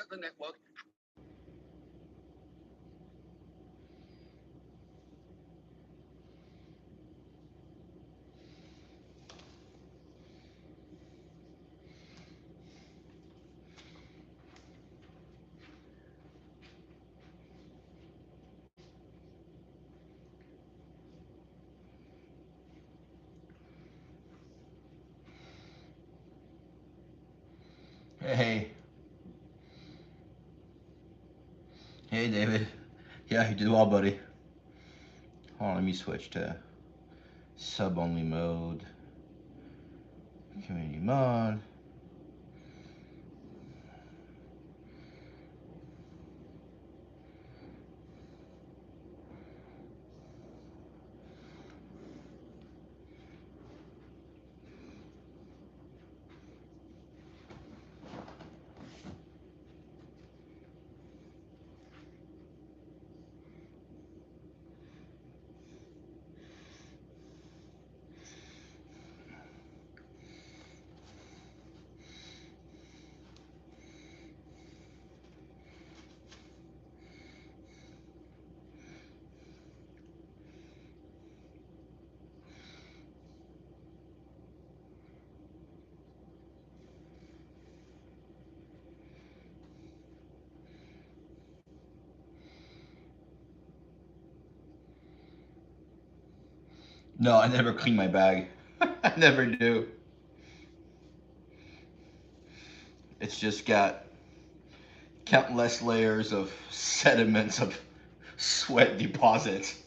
at the network. Hey. Hey, David. Yeah, you did well, buddy. Hold on, let me switch to sub-only mode. Community mod. No, I never clean my bag. I never do. It's just got countless layers of sediments of sweat deposits.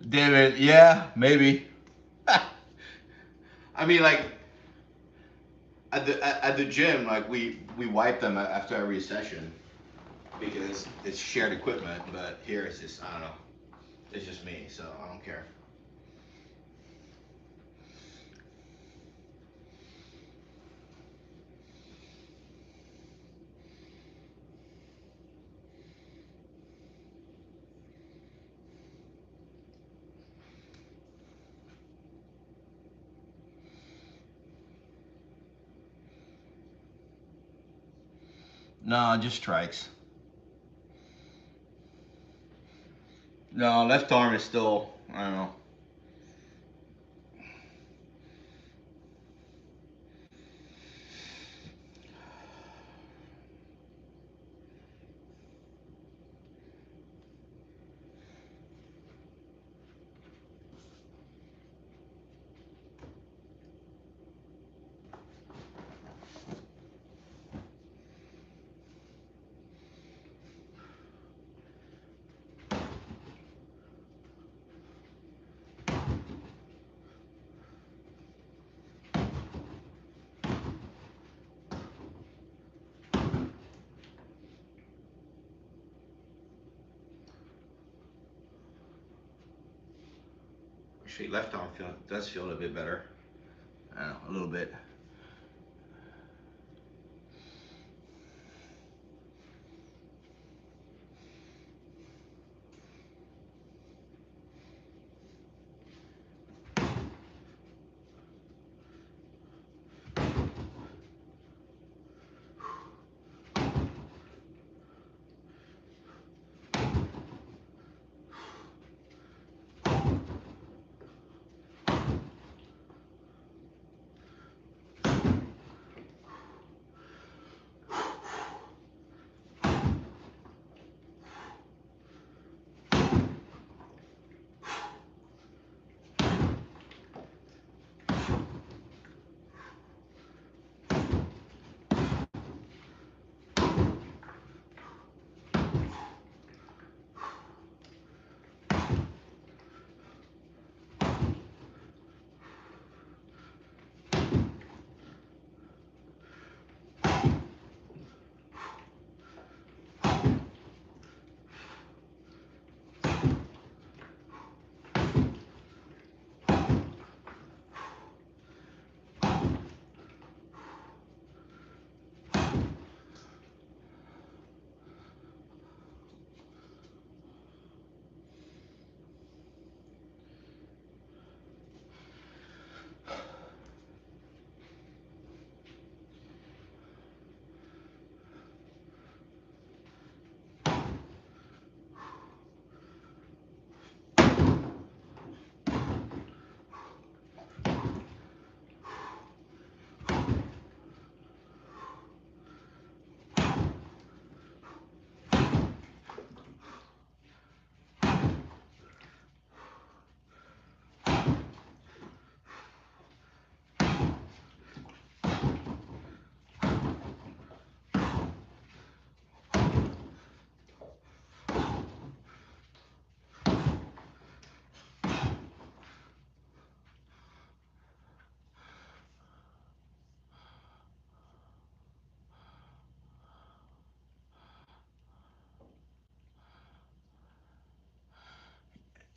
David, yeah, maybe. I mean, like at the gym, like we wipe them after every session because it's shared equipment. But here it's just I don't know. It's just me, so I don't care. No, just strikes. No, left arm is still I don't know. Actually, left arm does feel a bit better. I don't know, a little bit.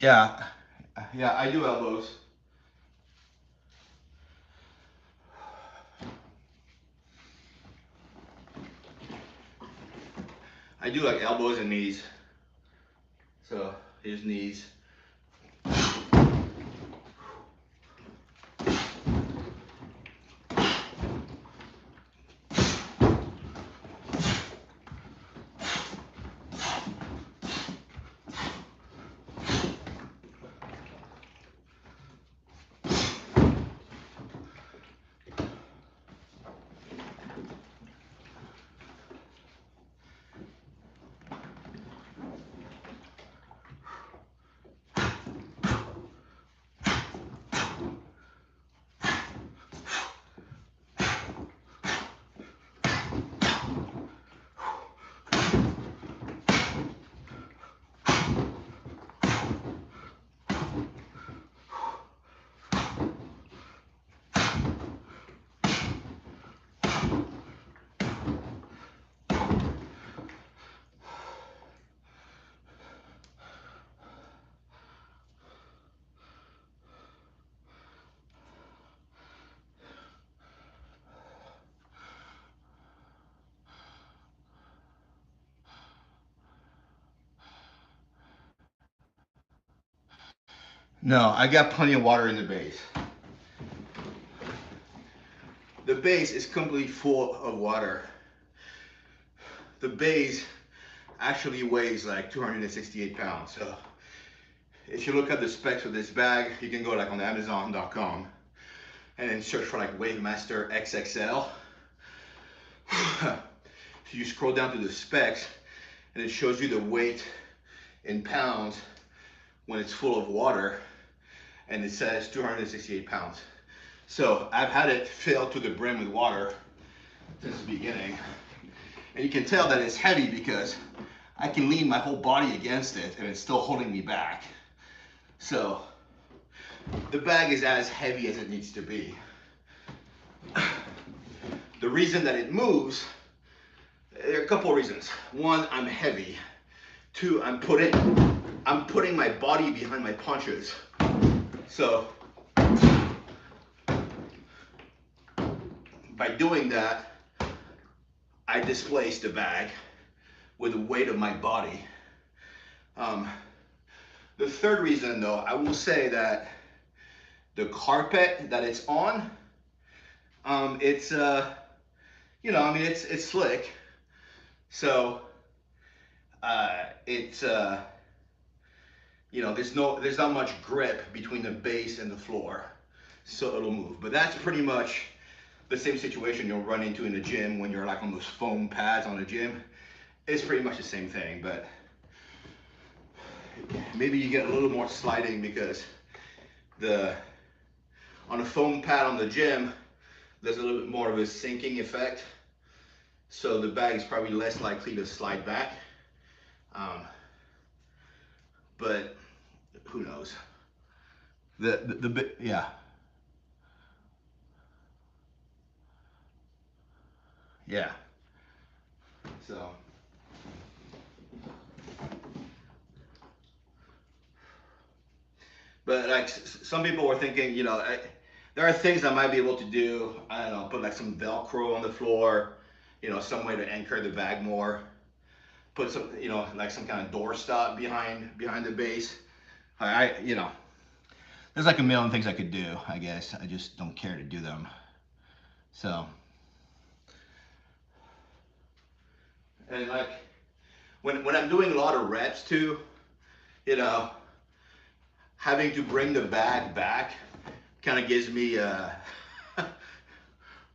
Yeah, yeah, I do elbows. I do like elbows and knees. So here's knees. No, I got plenty of water in the base. The base is completely full of water. The base actually weighs like 268 pounds. So if you look at the specs of this bag, you can go like on Amazon.com and then search for like Wavemaster XXL. So you scroll down to the specs and it shows you the weight in pounds when it's full of water, and it says 268 pounds. So I've had it filled to the brim with water since the beginning. And you can tell that it's heavy because I can lean my whole body against it and it's still holding me back. So the bag is as heavy as it needs to be. The reason that it moves, there are a couple of reasons. One, I'm heavy. Two, I'm putting my body behind my punches. So by doing that, I displace the bag with the weight of my body. The third reason though, I will say that the carpet that it's on, it's you know, I mean, it's slick. So it's you know, there's not much grip between the base and the floor, so it'll move. But that's pretty much the same situation you'll run into in the gym when you're like on those foam pads on the gym. It's pretty much the same thing, but maybe you get a little more sliding because on a foam pad on the gym, there's a little bit more of a sinking effect. So the bag is probably less likely to slide back. But who knows? Yeah. Yeah. So. But like some people were thinking, you know, there are things I might be able to do. I don't know, put like some Velcro on the floor, you know, some way to anchor the bag more. Put some, you know, like some kind of door stop behind the base. You know, there's like a million things I could do. I guess I just don't care to do them. So, and like when I'm doing a lot of reps too, you know, having to bring the bag back kind of gives me a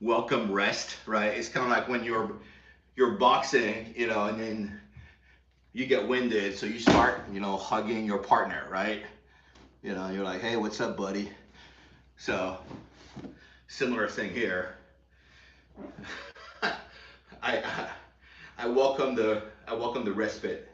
welcome rest, right? It's kind of like when you're boxing, you know, and then you get winded, so you start, you know, hugging your partner, right? You know, you're like, hey, what's up, buddy? So, similar thing here. I I welcome the respite.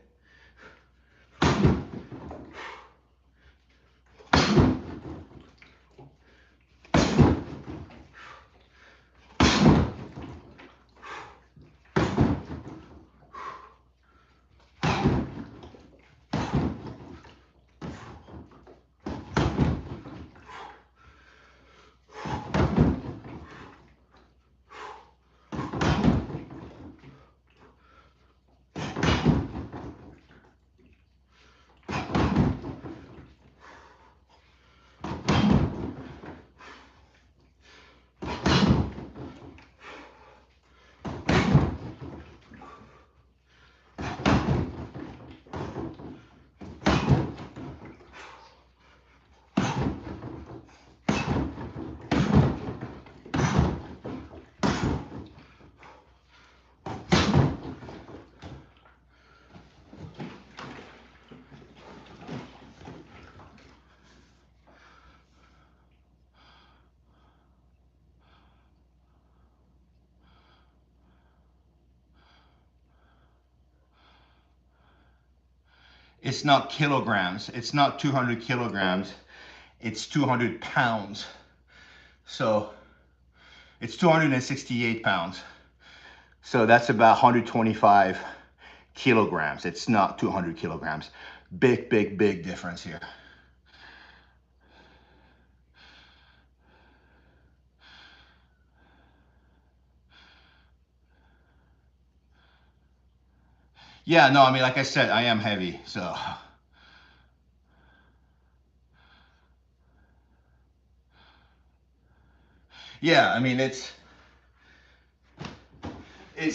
It's not kilograms. It's not 200 kilograms. It's 200 pounds. So it's 268 pounds. So that's about 125 kilograms. It's not 200 kilograms. Big, big, big difference here. Yeah, no, I mean, like I said, I am heavy, so. Yeah, I mean, it's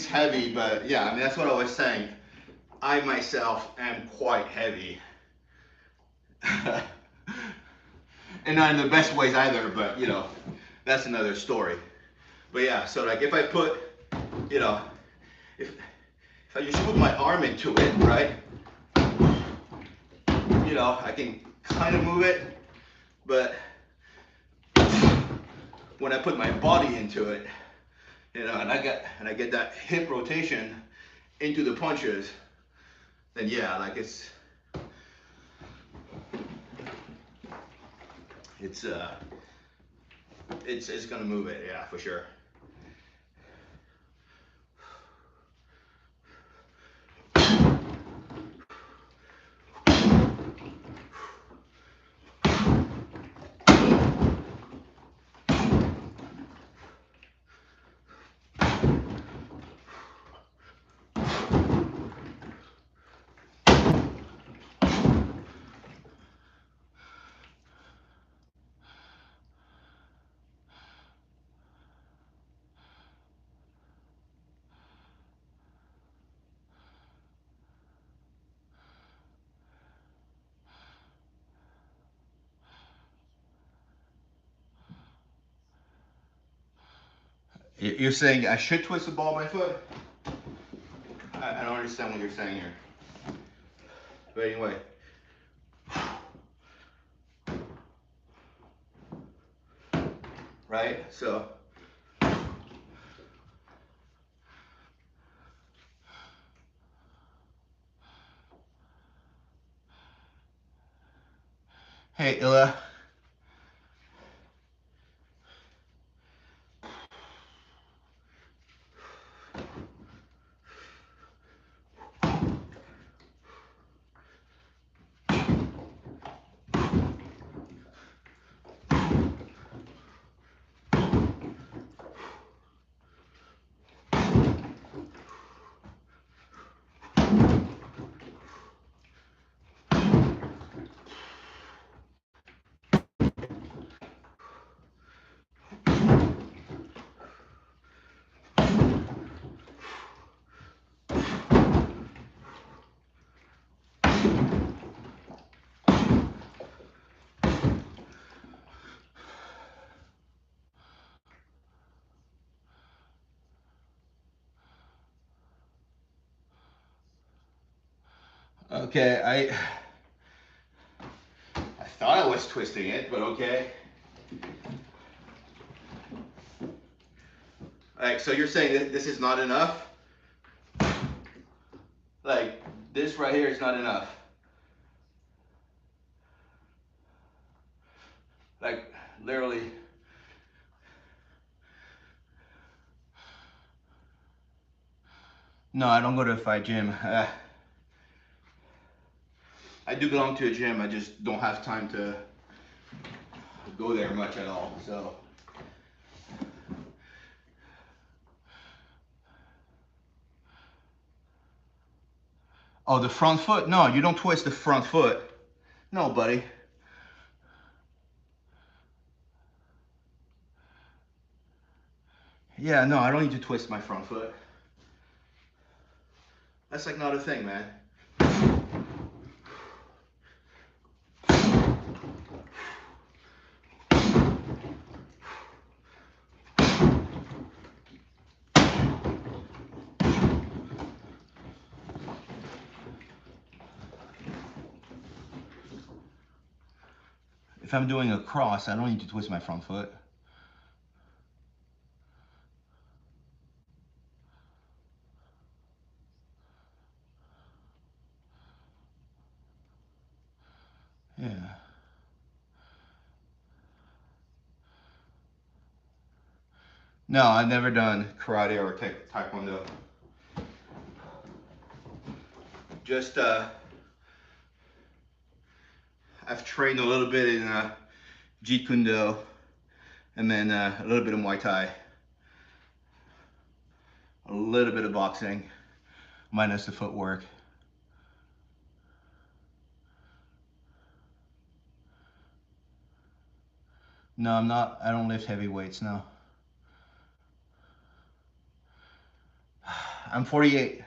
heavy, but yeah, I mean, that's what I was saying. I myself am quite heavy. And not in the best ways either, but you know, that's another story. But yeah, so like if I put, you know, if I just put my arm into it, right? You know, I can kind of move it, but when I put my body into it, you know, and I get that hip rotation into the punches, then yeah, like it's it's gonna move it, yeah, for sure. You're saying I should twist the ball by foot? I don't understand what you're saying here. But anyway. Right? So. Hey, Illa. Okay, I thought I was twisting it, but okay. Like, so you're saying that this is not enough? Like, this right here is not enough. Like, literally. No, I don't go to a fight gym. I do belong to a gym. I just don't have time to go there much at all. So. Oh, the front foot? No, you don't twist the front foot. No, buddy. Yeah, no, I don't need to twist my front foot. That's like not a thing, man. If I'm doing a cross, I don't need to twist my front foot. Yeah. No, I've never done karate or taekwondo. Just I've trained a little bit in Jeet Kune Do, and then a little bit of Muay Thai, a little bit of boxing, minus the footwork. No, I'm not. I don't lift heavy weights now. I'm 48.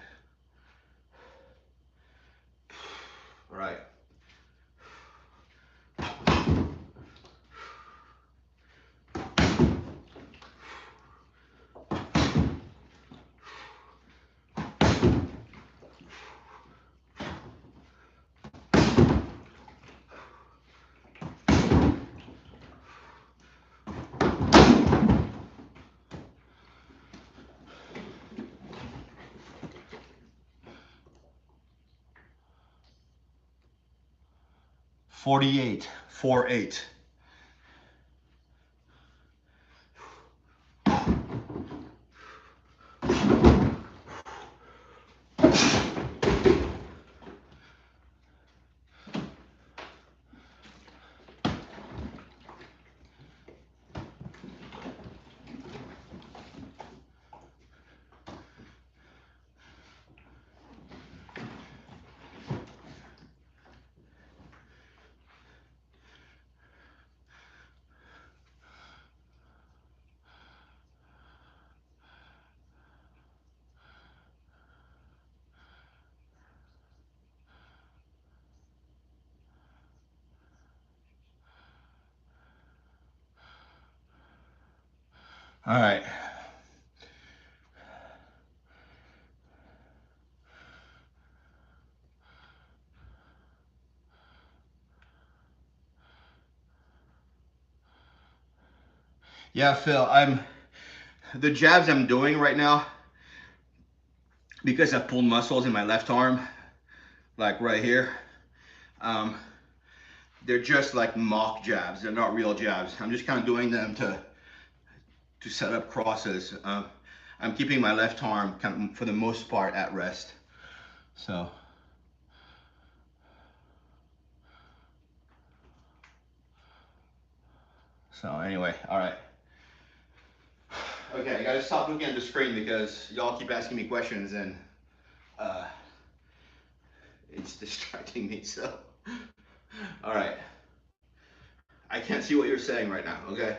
Right. $48, 48. All right. Yeah, Phil, the jabs I'm doing right now, because I pulled muscles in my left arm, like right here, they're just like mock jabs. They're not real jabs. I'm just kind of doing them to set up crosses. I'm keeping my left arm kind of, for the most part, at rest. So. So anyway, all right. Okay, I gotta stop looking at the screen because y'all keep asking me questions and it's distracting me, so. All right. I can't see what you're saying right now, okay?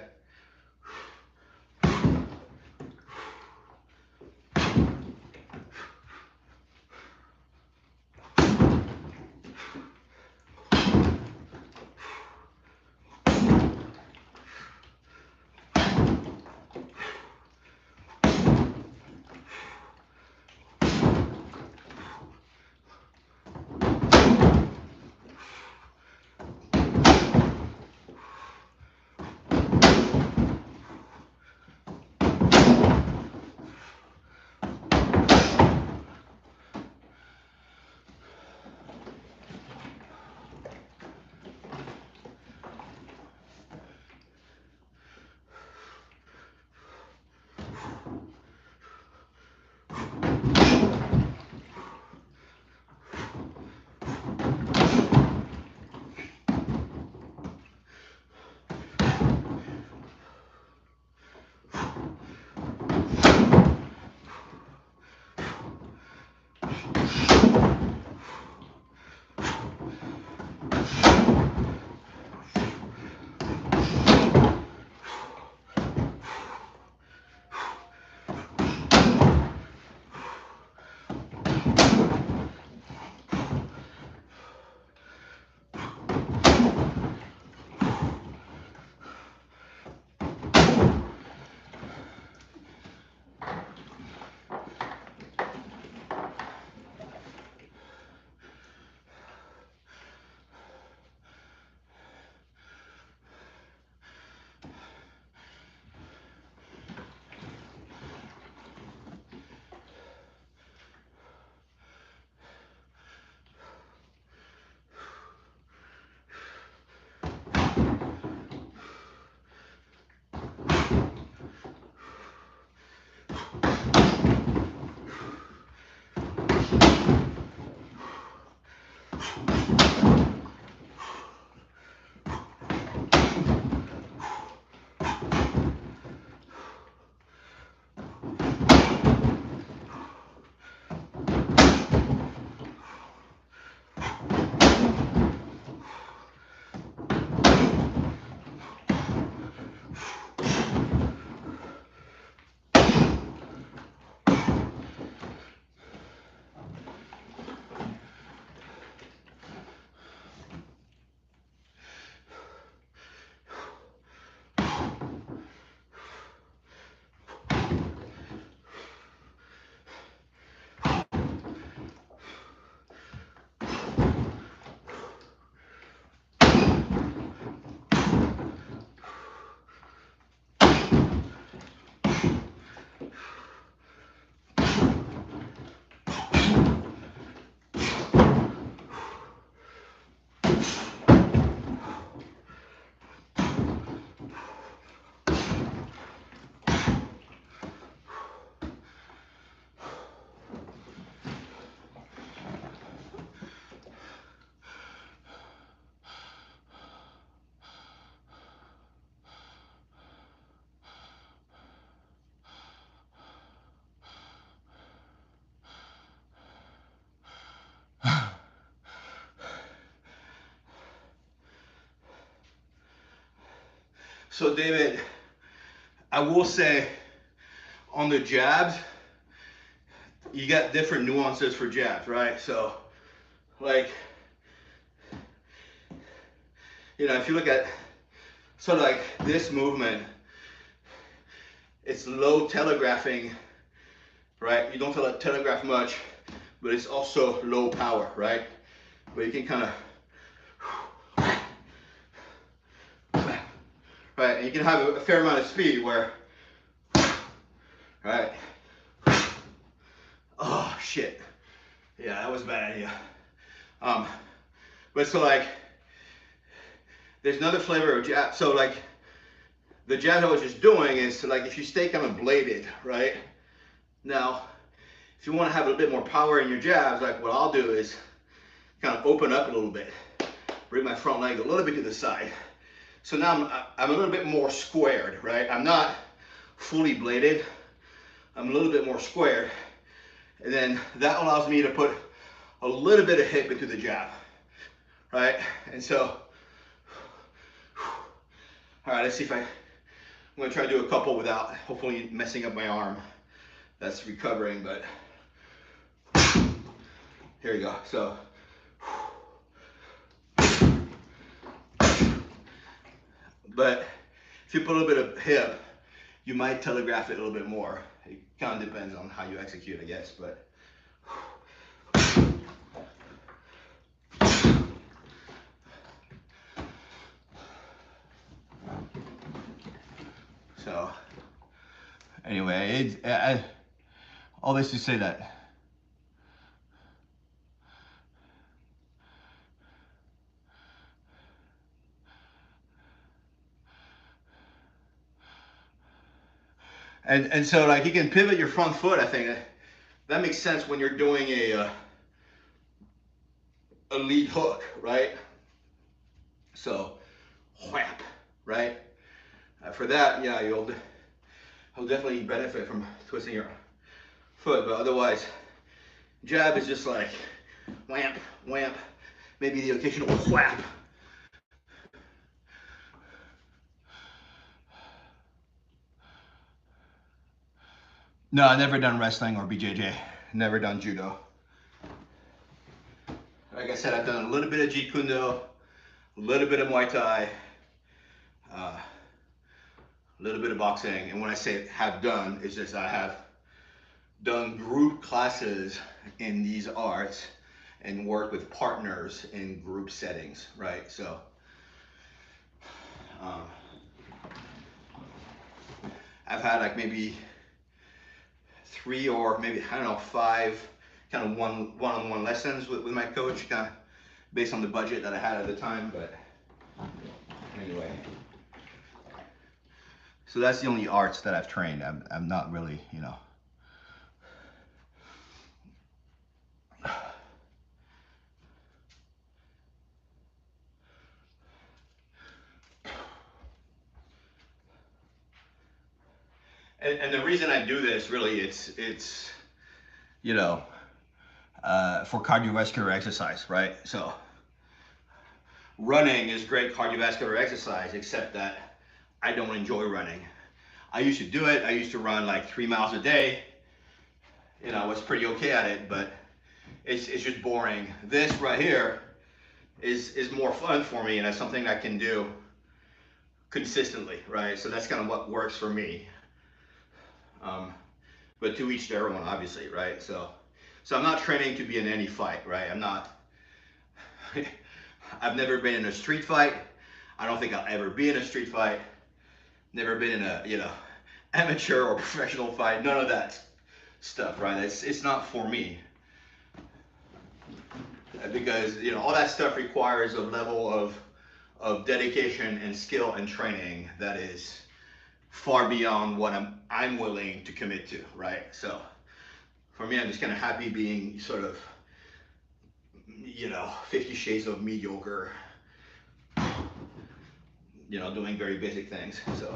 So David, I will say on the jabs, you got different nuances for jabs, right? So like, you know, if you look at sort of like this movement, it's low telegraphing, right? You don't telegraph much, but it's also low power, right? But you can kind of, right? And you can have a fair amount of speed where, right? Oh shit. Yeah, that was a bad idea. But so like, there's another flavor of jab. So like, the jab I was just doing is to like, if you stay kind of bladed, right? Now, if you want to have a little bit more power in your jabs, like what I'll do is kind of open up a little bit, bring my front leg a little bit to the side. So now I'm a little bit more squared, right? I'm not fully bladed. I'm a little bit more squared. And then that allows me to put a little bit of hip into the jab, right? And so, all right, let's see if I'm gonna try to do a couple without hopefully messing up my arm. That's recovering, but here we go. So, but if you put a little bit of hip, you might telegraph it a little bit more. It kind of depends on how you execute, I guess, but. So, anyway, all this to say that and so like you can pivot your front foot. I think that makes sense when you're doing a lead hook, right? So, whap, right? For that, yeah, you'll definitely benefit from twisting your foot, but otherwise, jab is just like whamp, whamp, maybe the occasional whap. No, I've never done wrestling or BJJ. Never done judo. Like I said, I've done a little bit of Jeet Kune Do, a little bit of Muay Thai, a little bit of boxing. And when I say have done, it's just I have done group classes in these arts and worked with partners in group settings, right? So, I've had like maybe 3 or maybe, I don't know, 5 kind of one-on-one lessons with my coach, kind of based on the budget that I had at the time, but anyway. So that's the only arts that I've trained. I'm not really, you know. And the reason I do this really, it's you know, for cardiovascular exercise, right? So running is great cardiovascular exercise, except that I don't enjoy running. I used to do it. I used to run like 3 miles a day. You know, I was pretty okay at it, but it's just boring. This right here is more fun for me, and it's something I can do consistently, right? So that's kind of what works for me. But to each their own, obviously, right? So I'm not training to be in any fight, right? I'm not. I've never been in a street fight. I don't think I'll ever be in a street fight. Never been in a, you know, amateur or professional fight. None of that stuff, right? It's not for me. Because, you know, all that stuff requires a level of dedication and skill and training that is far beyond what I'm willing to commit to, right? So for me, I'm just kind of happy being sort of, you know, 50 shades of mediocre, you know, doing very basic things. So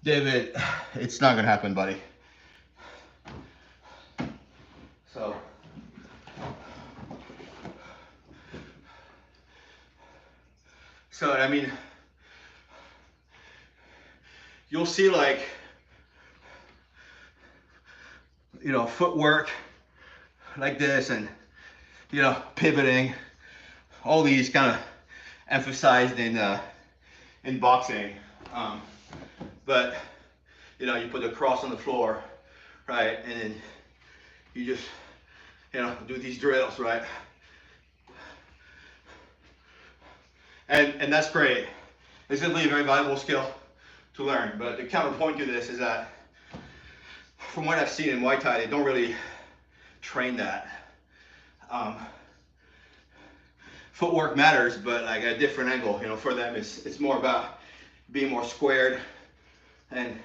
David, it's not gonna happen, buddy. So I mean, you'll see like, you know, footwork like this, and you know, pivoting, all these kind of emphasized in boxing. But you know, you put the cross on the floor, right, and then you just, you know, do these drills, right? And that's great. It's definitely a very valuable skill to learn. But the counterpoint to this is that, from what I've seen in Muay Thai, they don't really train that. Footwork matters, but like at a different angle. You know, for them, it's more about being more squared and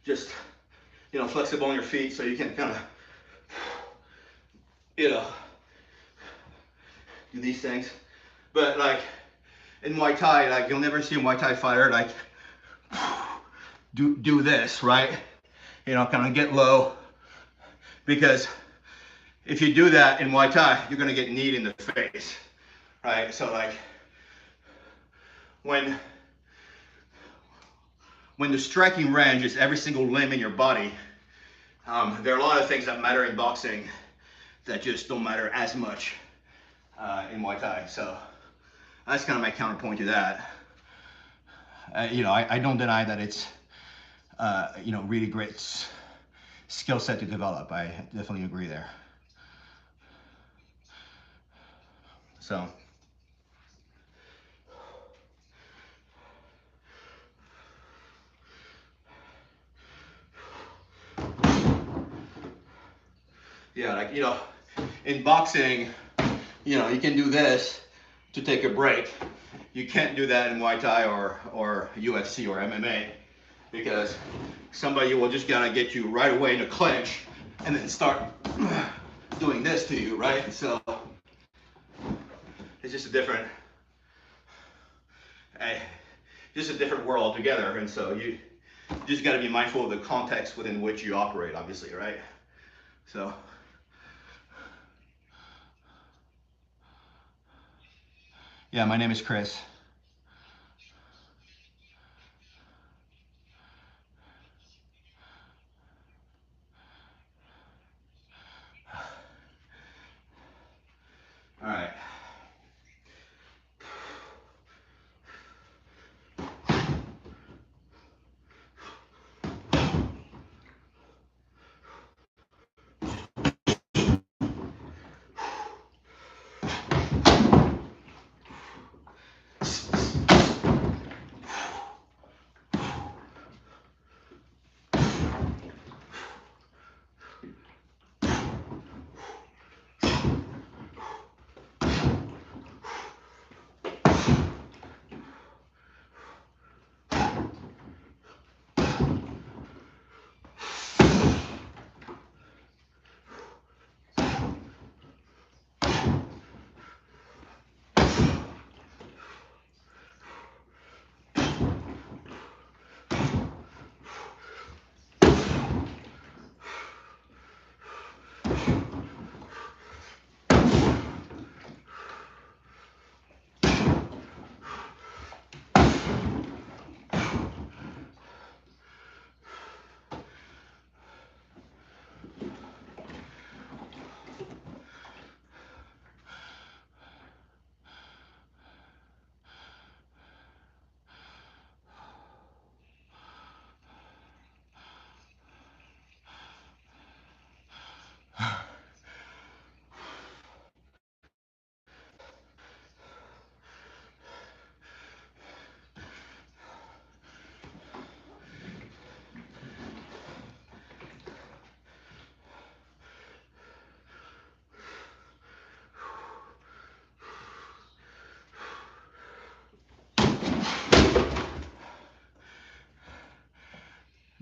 just, you know, flexible on your feet, so you can kind of, you know, do these things. But like in Muay Thai, like you'll never see a Muay Thai fighter like do this, right? You know, kind of get low, because if you do that in Muay Thai, you're gonna get kneed in the face, right? So like when the striking range is every single limb in your body, there are a lot of things that matter in boxing that just don't matter as much in Muay Thai. So that's kind of my counterpoint to that. You know, I don't deny that it's, you know, really great skill set to develop. I definitely agree there. So. Yeah, like, you know, in boxing, you know, you can do this to take a break. You can't do that in Muay Thai or UFC or MMA, because somebody will just gotta get you right away in a clinch and then start doing this to you, right? So it's just a different world altogether, and so you just got to be mindful of the context within which you operate, obviously, right? So. Yeah, my name is Chris. All right.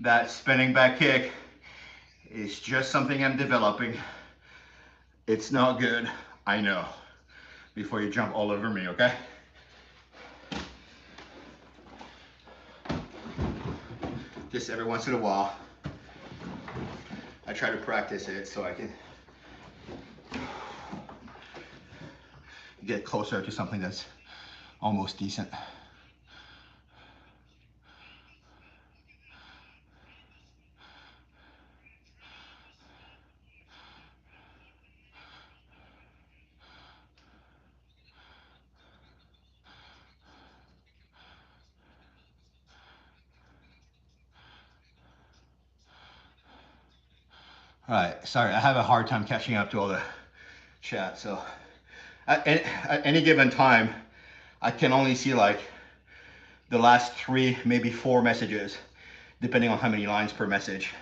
That spinning back kick is just something I'm developing. It's not good, I know. Before you jump all over me, okay? just every once in a while, I try to practice it so I can get closer to something that's almost decent. All right, sorry, I have a hard time catching up to all the chat. So at any given time, I can only see like the last 3, maybe 4 messages, depending on how many lines per message.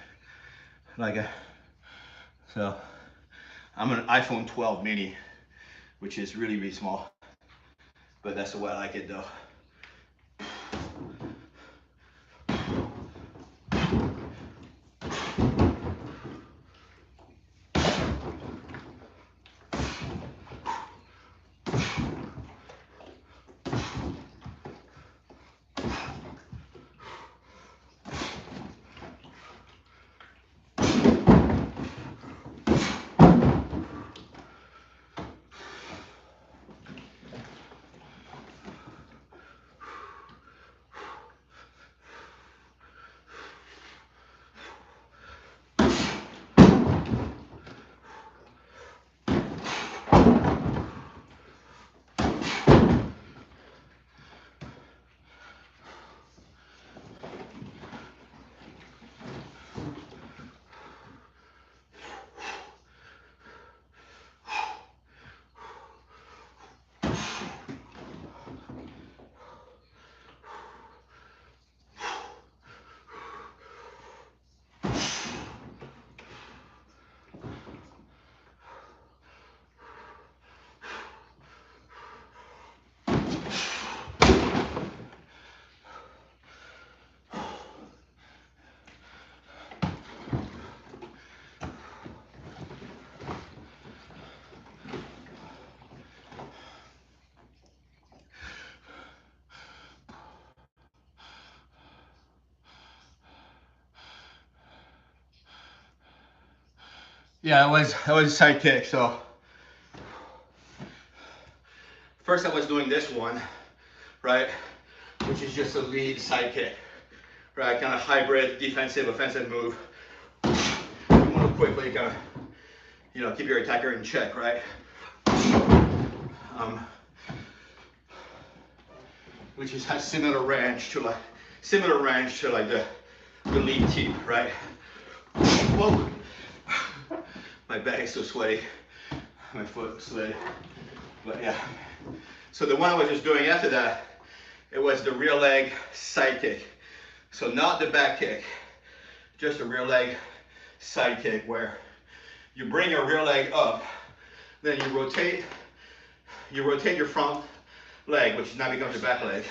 So I'm an iPhone 12 mini, which is really, really small, but that's the way I like it though. Yeah, it was a side kick. So first I was doing this one, right, which is just a lead side kick, right, kind of hybrid defensive offensive move. You want to quickly kind of, you know, keep your attacker in check, right? Which has similar range to like the lead keep, right? Whoa. My back is so sweaty. My foot slid. But yeah. So the one I was just doing after that, it was the rear leg side kick. So not the back kick, just a rear leg side kick where you bring your rear leg up, then you rotate your front leg, which now becomes your back leg.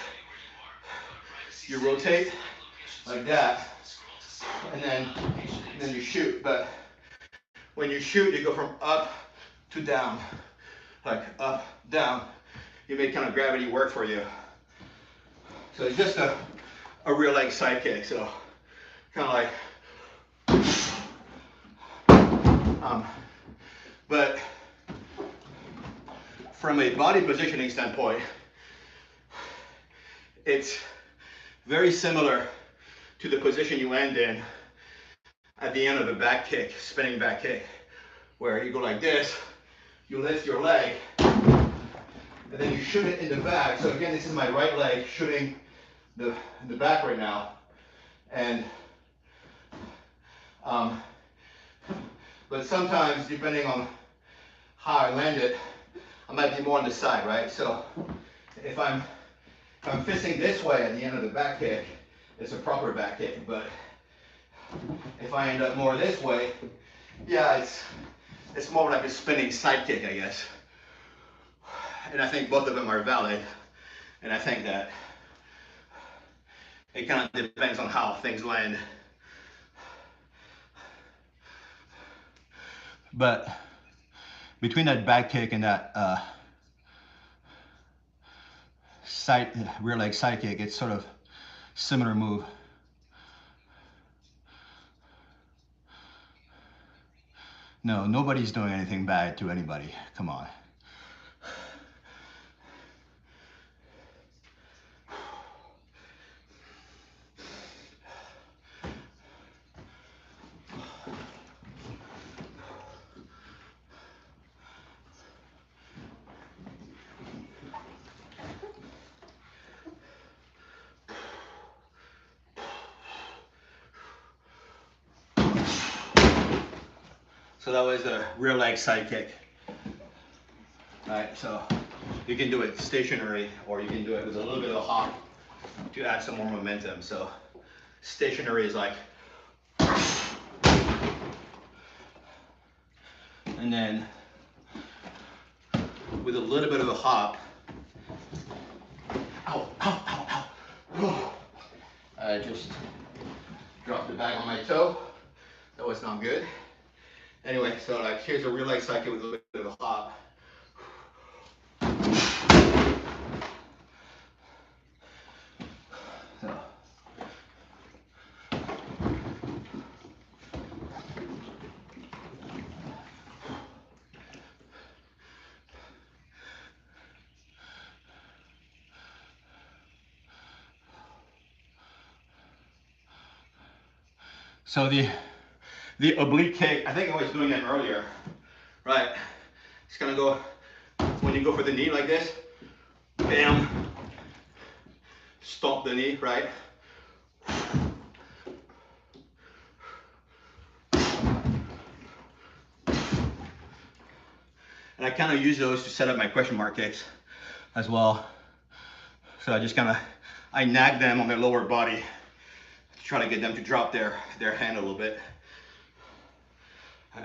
You rotate like that, and then you shoot. But when you shoot, you go from up to down, like up, down. You make kind of gravity work for you. So it's just a rear leg side kick. So kind of like, but from a body positioning standpoint, it's very similar to the position you end in at the end of a back kick, spinning back kick, where you go like this, you lift your leg, and then you shoot it in the back. So again, this is my right leg shooting the back right now. And but sometimes, depending on how I land it, I might be more on the side, right? So if I'm fisting this way at the end of the back kick, it's a proper back kick. But if I end up more this way, yeah, it's more like a spinning side kick, I guess. And I think both of them are valid. And I think that it kind of depends on how things land. But between that back kick and that rear leg side kick, it's sort of similar move. No, nobody's doing anything bad to anybody. Come on. So that was a rear leg side kick. All right, so you can do it stationary or you can do it with a little bit of a hop to add some more momentum. So stationary is like, and then with a little bit of a hop, ow, ow, ow, ow. I just dropped the bag on my toe. That was not good. Anyway, so like here's a real leg side kick with a little bit of a hop. So the oblique kick, I think I was doing it earlier, right? It's gonna go, when you go for the knee like this, bam, stomp the knee, right? And I kind of use those to set up my question mark kicks as well. So I just kind of, I nag them on their lower body to try to get them to drop their hand a little bit.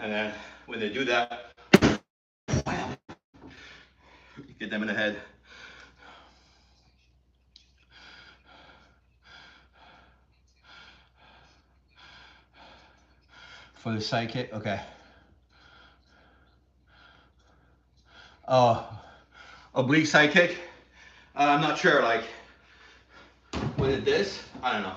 And then when they do that, get them in the head. For the side kick, okay. Oh, oblique side kick. I'm not sure, like, with this, I don't know.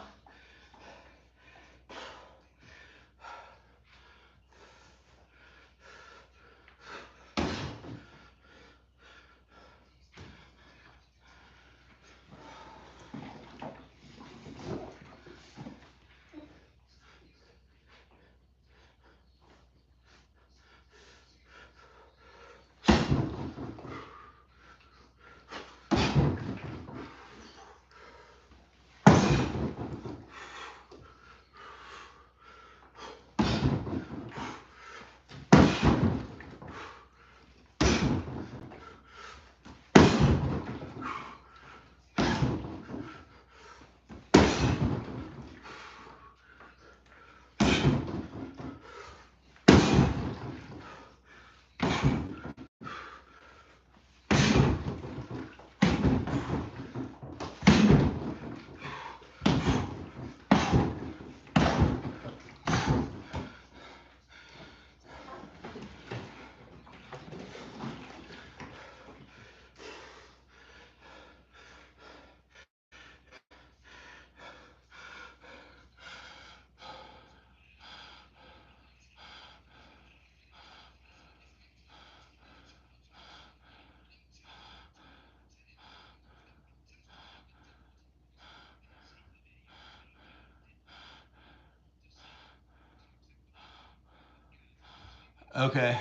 Okay.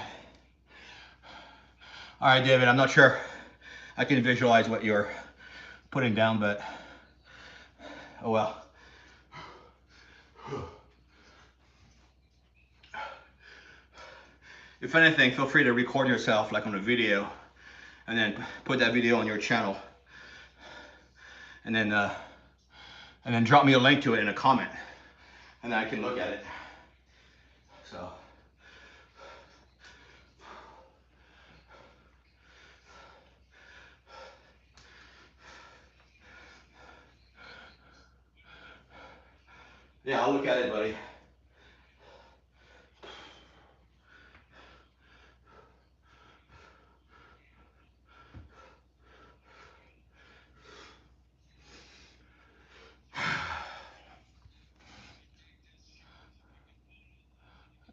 All right, David, I'm not sure I can visualize what you're putting down, but oh well. If anything, feel free to record yourself like on a video and then put that video on your channel. And then drop me a link to it in a comment and then I can look at it. So. Yeah, I'll look at it, buddy.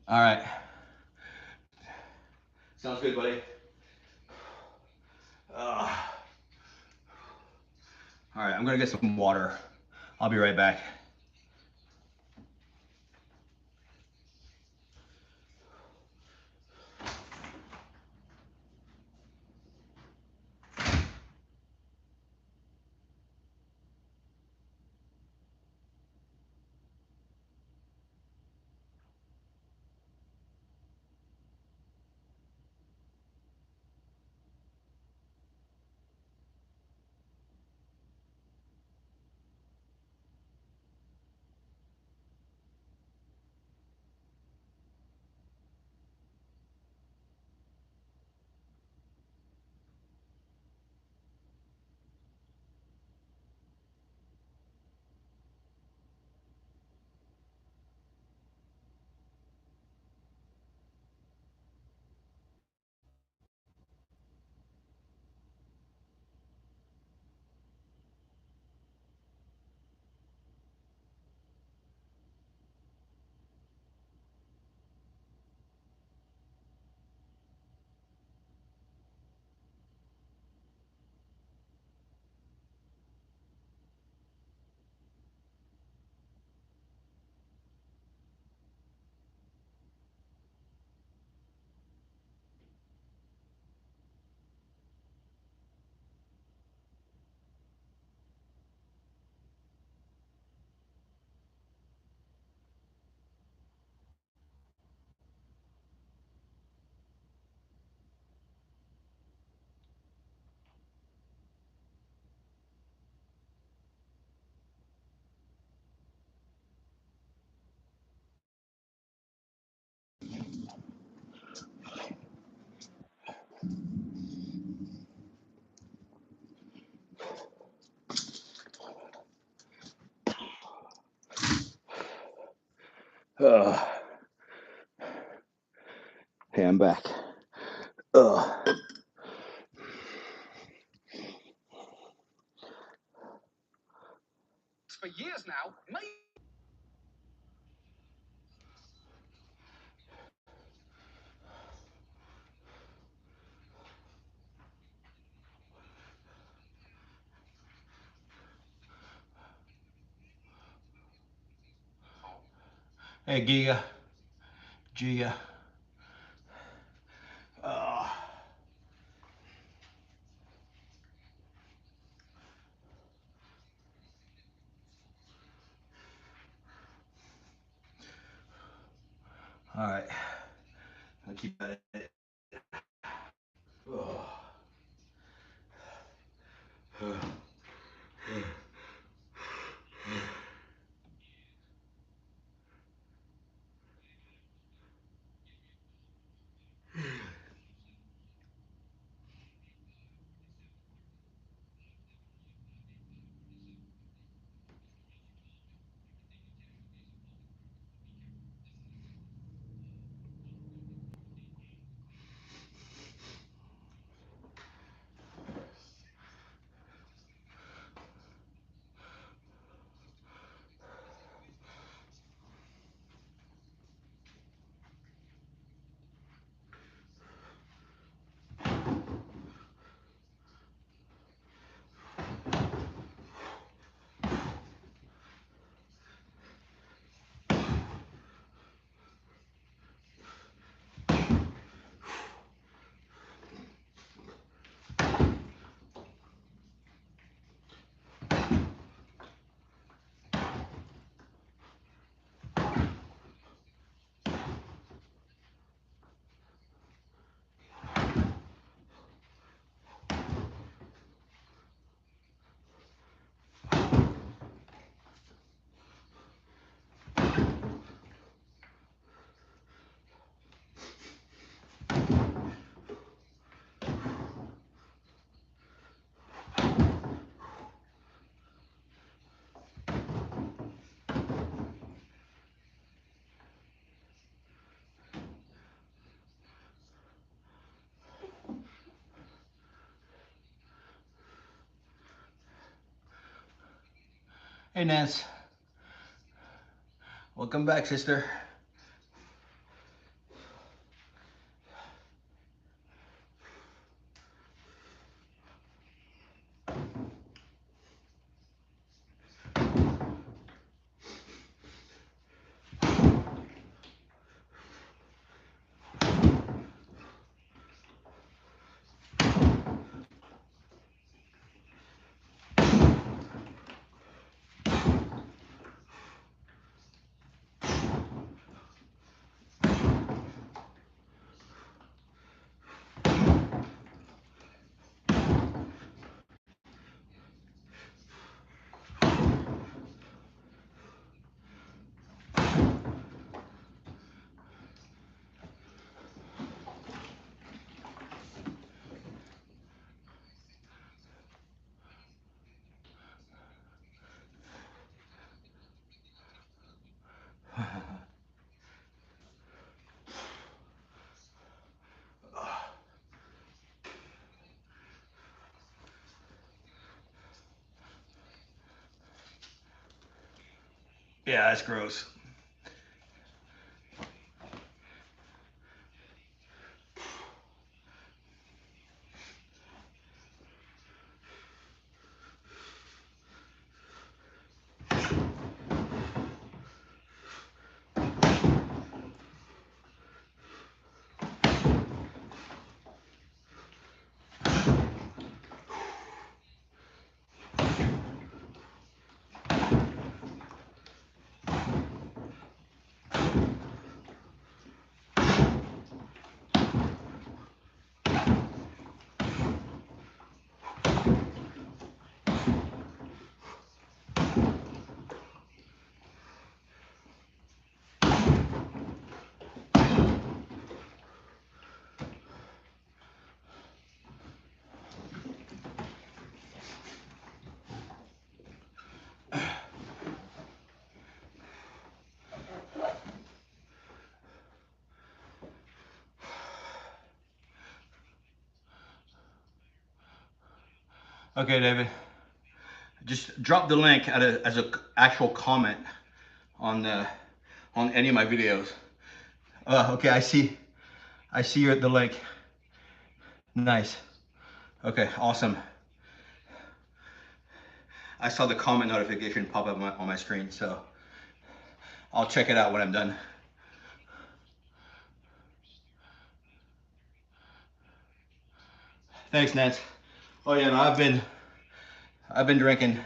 All right. Sounds good, buddy. All right, I'm gonna get some water. I'll be right back. Hey, I'm back. For years now, Hey, Giga. Uh, all right, I'll keep at it. Hey, Nance. Welcome back, sister. Yeah, that's gross. Okay, David. Just drop the link as a actual comment on any of my videos. Okay, I see the link. Nice. Okay, awesome. I saw the comment notification pop up on my screen, so I'll check it out when I'm done. Thanks, Nance. Oh yeah, no, I've been drinking.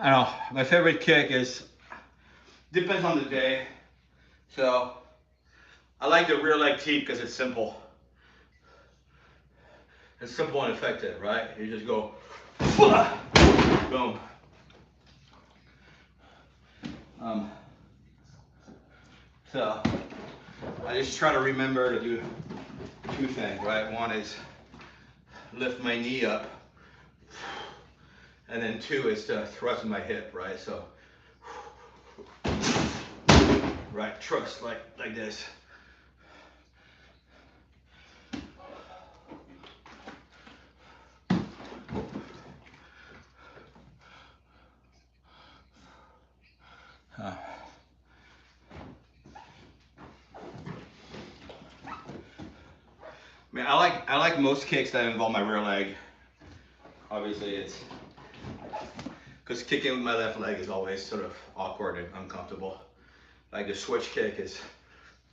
I don't know, my favorite kick is, depends on the day. So I like the rear leg teep because it's simple. It's simple and effective, right? You just go, boom. So I just try to remember to do two things, right? One is lift my knee up, and then two is to thrust my hip, right? So, right, thrust like this. I mean, I like most kicks that involve my rear leg. Obviously, it's because kicking with my left leg is always sort of awkward and uncomfortable. Like the switch kick is,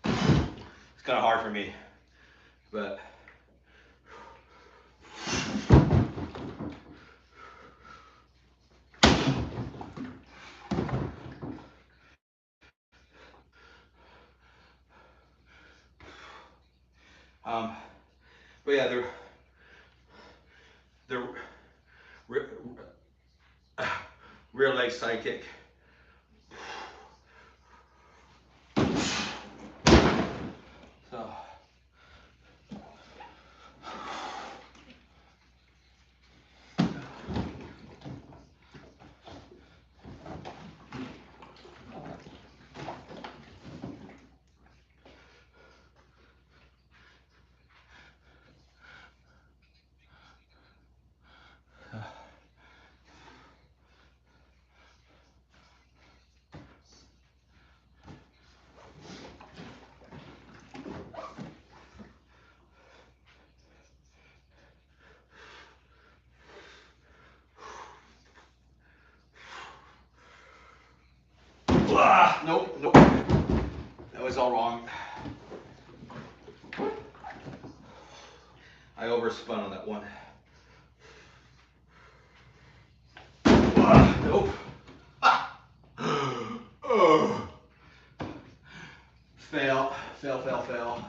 it's kind of hard for me, but. But yeah, the rear leg side kick. So. Nope, nope. That was all wrong. I overspun on that one. Nope. Oh. Fail, fail, fail, fail.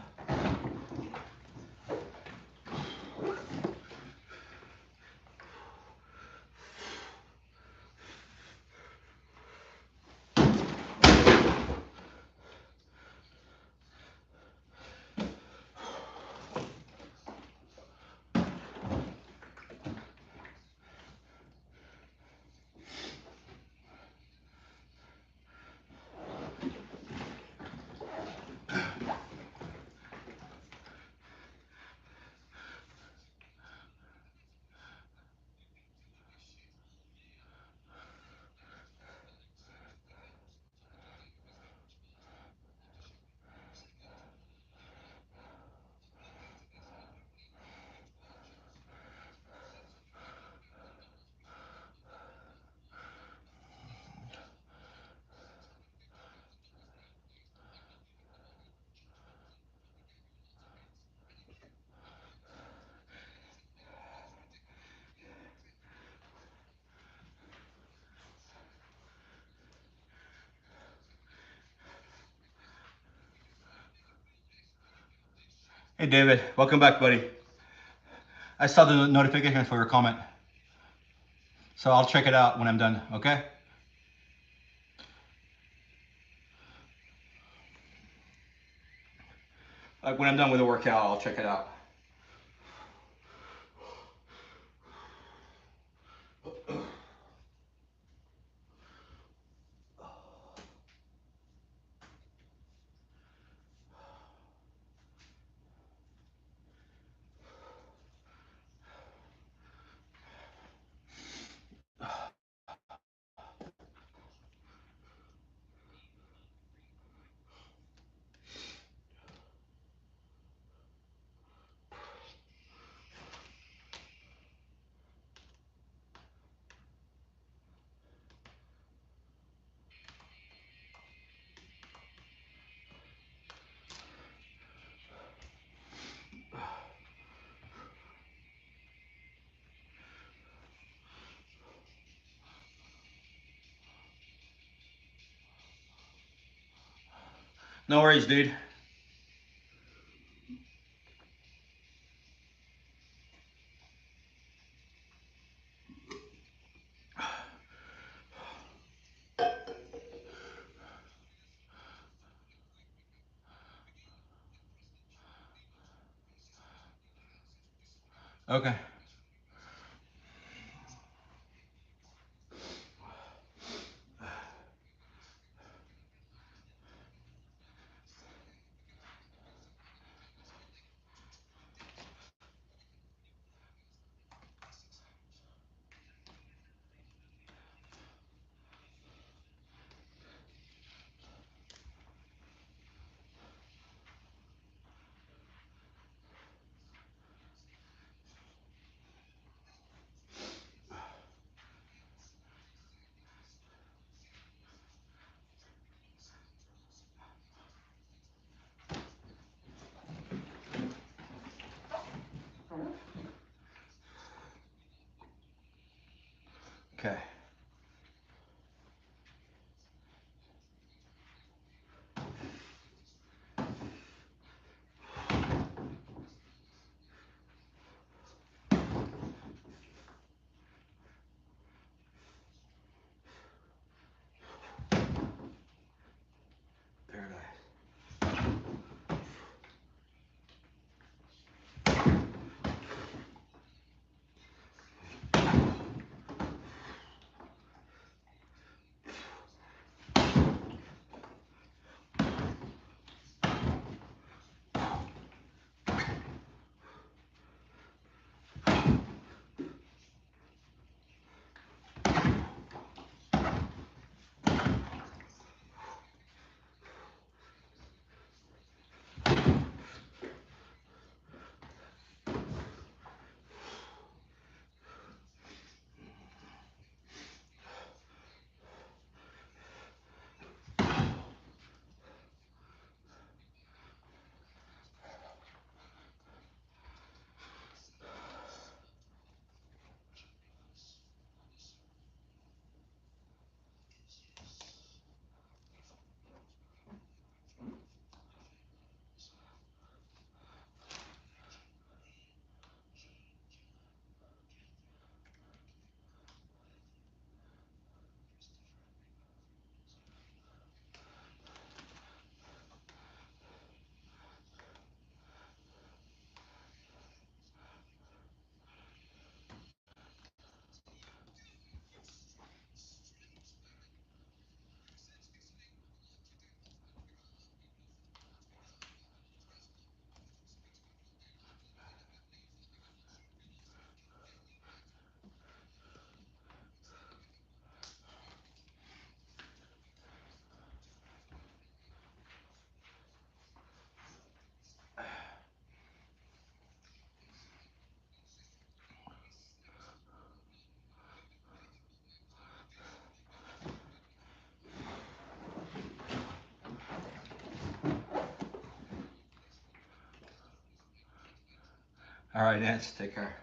Hey David, welcome back, buddy. I saw the notification for your comment, so I'll check it out when I'm done, okay? Like when I'm done with the workout, I'll check it out. No worries, dude. Okay. Okay. All right, Nance, take care.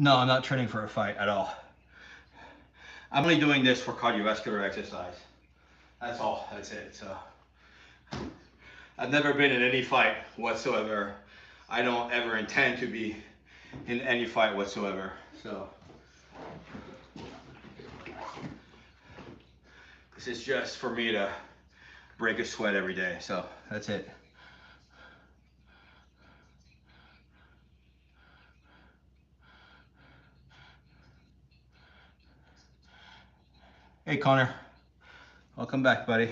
No, I'm not training for a fight at all. I'm only doing this for cardiovascular exercise. That's all, that's it. So I've never been in any fight whatsoever. I don't ever intend to be in any fight whatsoever. So this is just for me to break a sweat every day. So that's it. Hey Connor, welcome back, buddy.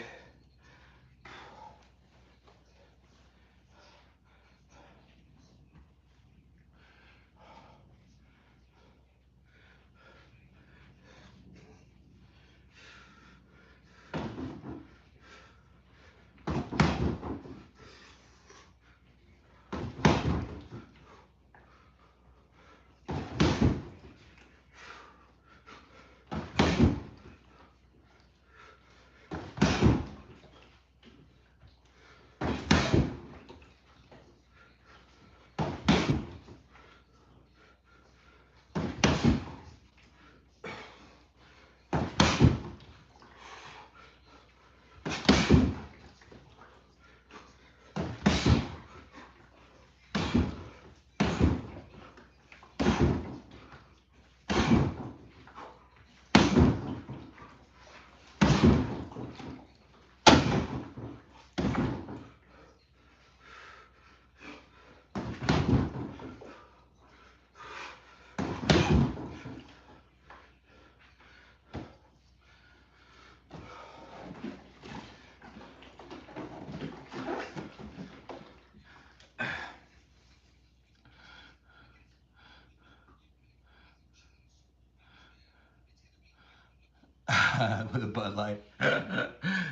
With a Bud Light.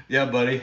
Yeah, buddy.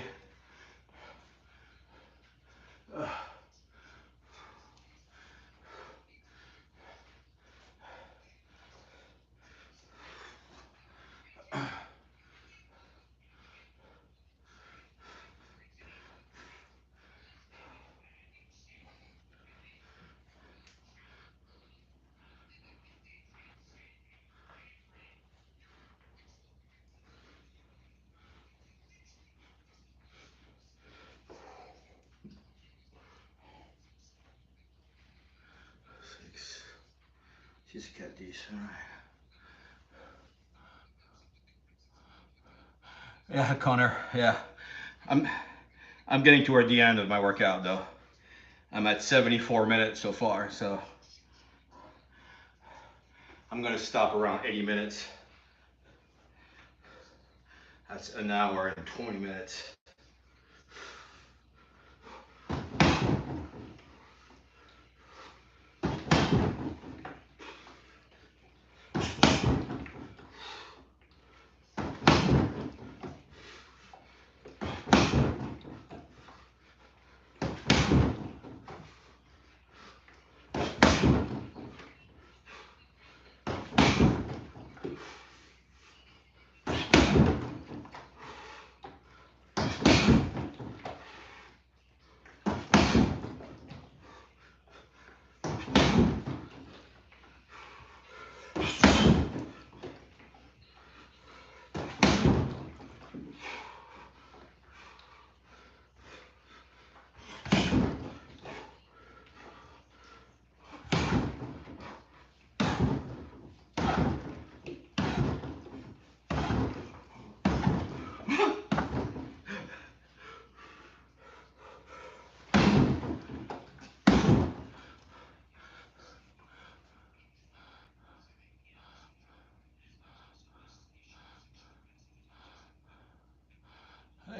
Just get these. All right. Yeah, Connor. Yeah, I'm getting toward the end of my workout though. I'm at 74 minutes so far, so I'm gonna stop around 80 minutes. That's an hour and 20 minutes.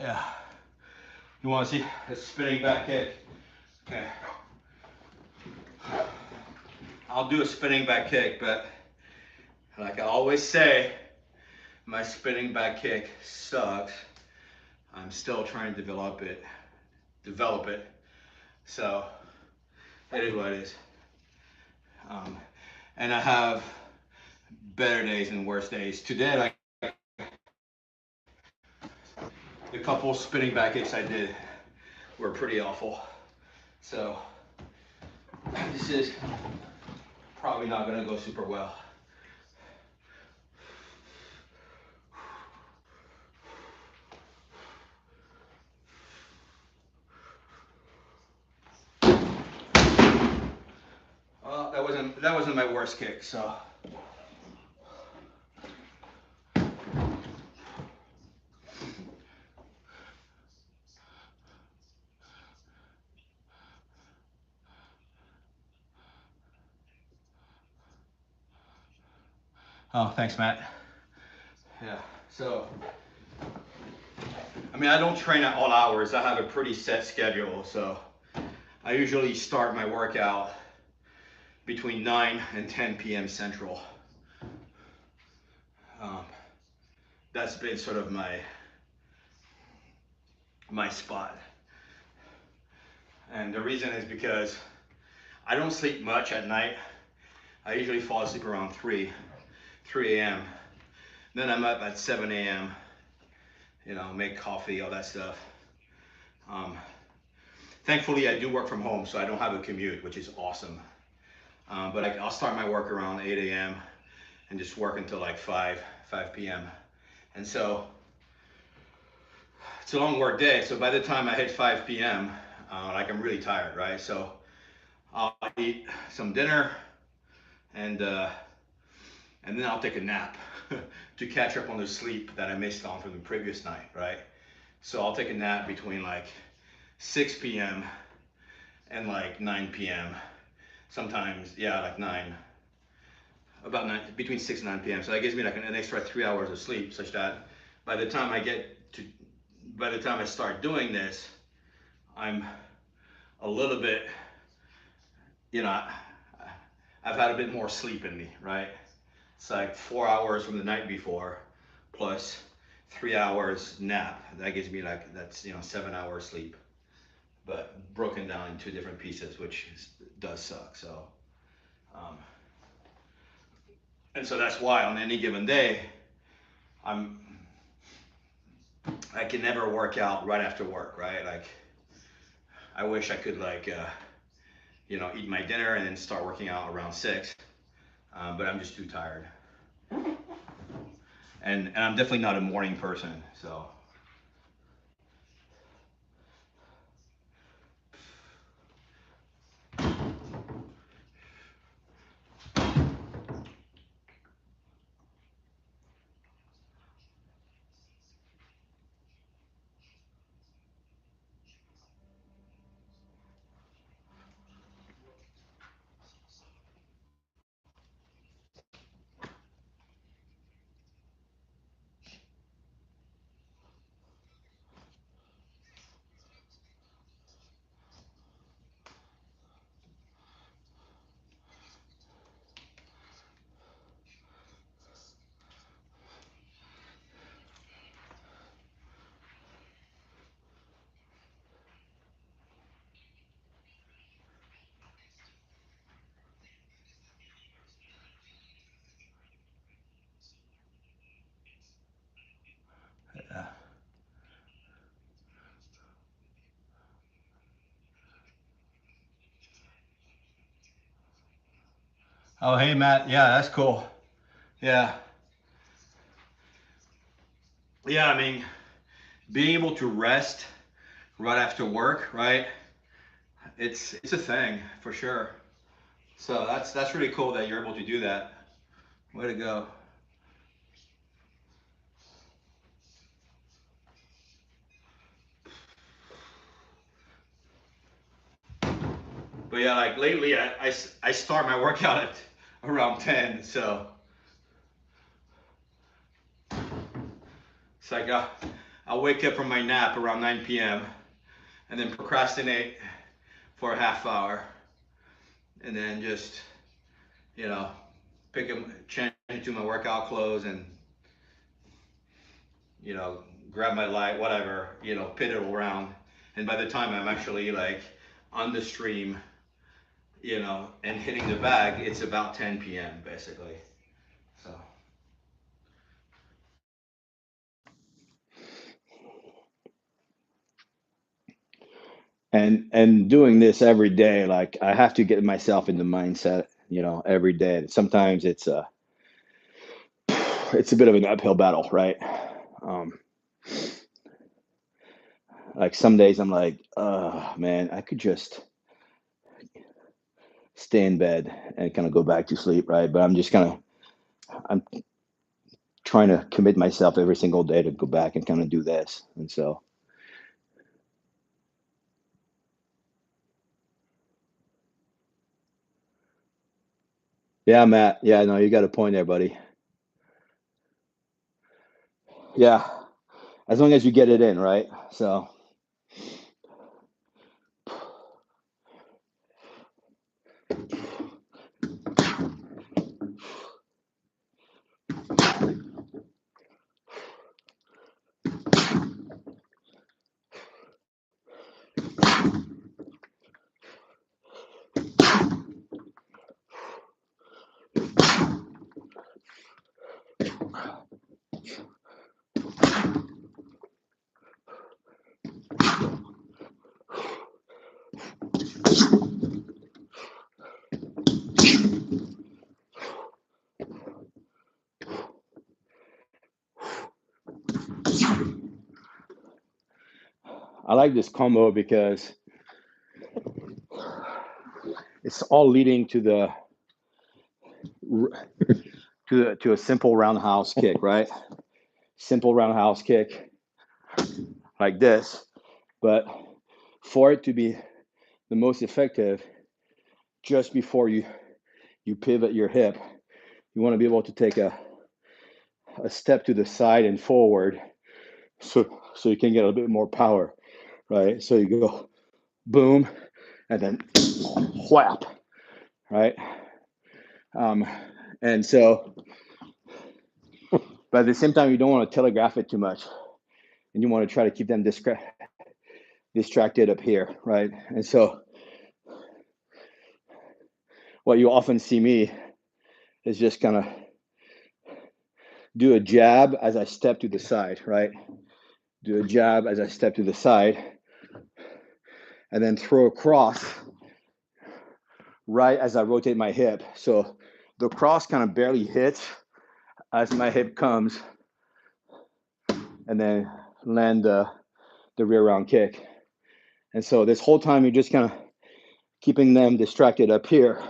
Yeah. You want to see a spinning back kick? Okay. I'll do a spinning back kick, but like I always say, my spinning back kick sucks. I'm still trying to develop it. So it is what it is. And I have better days and worse days. Today, like the couple spinning back kicks I did were pretty awful. So this is probably not gonna go super well. that wasn't my worst kick. So. Oh, thanks, Matt. Yeah. So, I mean, I don't train at all hours. I have a pretty set schedule. So, I usually start my workout between 9 and 10 p.m. Central. Um, that's been sort of my spot. And the reason is because I don't sleep much at night. I usually fall asleep around 3 a.m. Then I'm up at 7 a.m. You know, make coffee, all that stuff. Um, Thankfully, I do work from home, so I don't have a commute, which is awesome. But I'll start my work around 8 a.m. and just work until like 5 p.m. And so it's a long work day. So by the time I hit 5 p.m., like I'm really tired, right? So I'll eat some dinner and then I'll take a nap to catch up on the sleep that I missed on from the previous night, right? So I'll take a nap between like 6 p.m. and like 9 p.m. Sometimes, yeah, like 9, about 9, between 6 and 9 p.m. So that gives me like an extra 3 hours of sleep, such that by the time I start doing this, I'm a little bit, you know, I've had a bit more sleep in me, right? It's like 4 hours from the night before, plus 3 hours nap. That gives me like, that's, 7 hours sleep, but broken down in 2 different pieces, which does suck. So, um, and so that's why on any given day, I'm I can never work out right after work, right? Like I wish I could like eat my dinner and then start working out around 6, but I'm just too tired, and I'm definitely not a morning person. So yeah. Oh, hey Matt. Yeah, that's cool. Yeah, yeah. I mean, being able to rest right after work, right? It's a thing for sure. So that's really cool that you're able to do that. Way to go. But yeah, like lately, I start my workout at around 10. So it's like I'll wake up from my nap around 9 p.m. and then procrastinate for a half hour, and then just you know pick up, change into my workout clothes, and you know grab my light, whatever, pit it around. And by the time I'm actually like on the stream, and hitting the bag, it's about 10 p.m. basically. So. And doing this every day, like I have to get myself in the mindset, every day. Sometimes it's a bit of an uphill battle, right? um like some days I'm like, man, I could just stay in bed and kind of go back to sleep, right? But I'm trying to commit myself every single day to go back and kind of do this. And so, yeah, Matt. Yeah, no, you got a point there, buddy. Yeah, as long as you get it in, right? So, I like this combo because it's all leading to to a simple roundhouse kick, right? Simple roundhouse kick like this. But for it to be the most effective, just before you pivot your hip, you want to be able to take a step to the side and forward, so you can get a bit more power, right? So you go boom and then whap, right? And so, but at the same time, you don't want to telegraph it too much, and you want to try to keep them distracted up here, right? And so, what you often see me is just kind of do a jab as I step to the side, right? Do a jab as I step to the side, and then throw across right as I rotate my hip. So the cross kind of barely hits as my hip comes, and then land the rear round kick. And so this whole time you're just kind of keeping them distracted up here,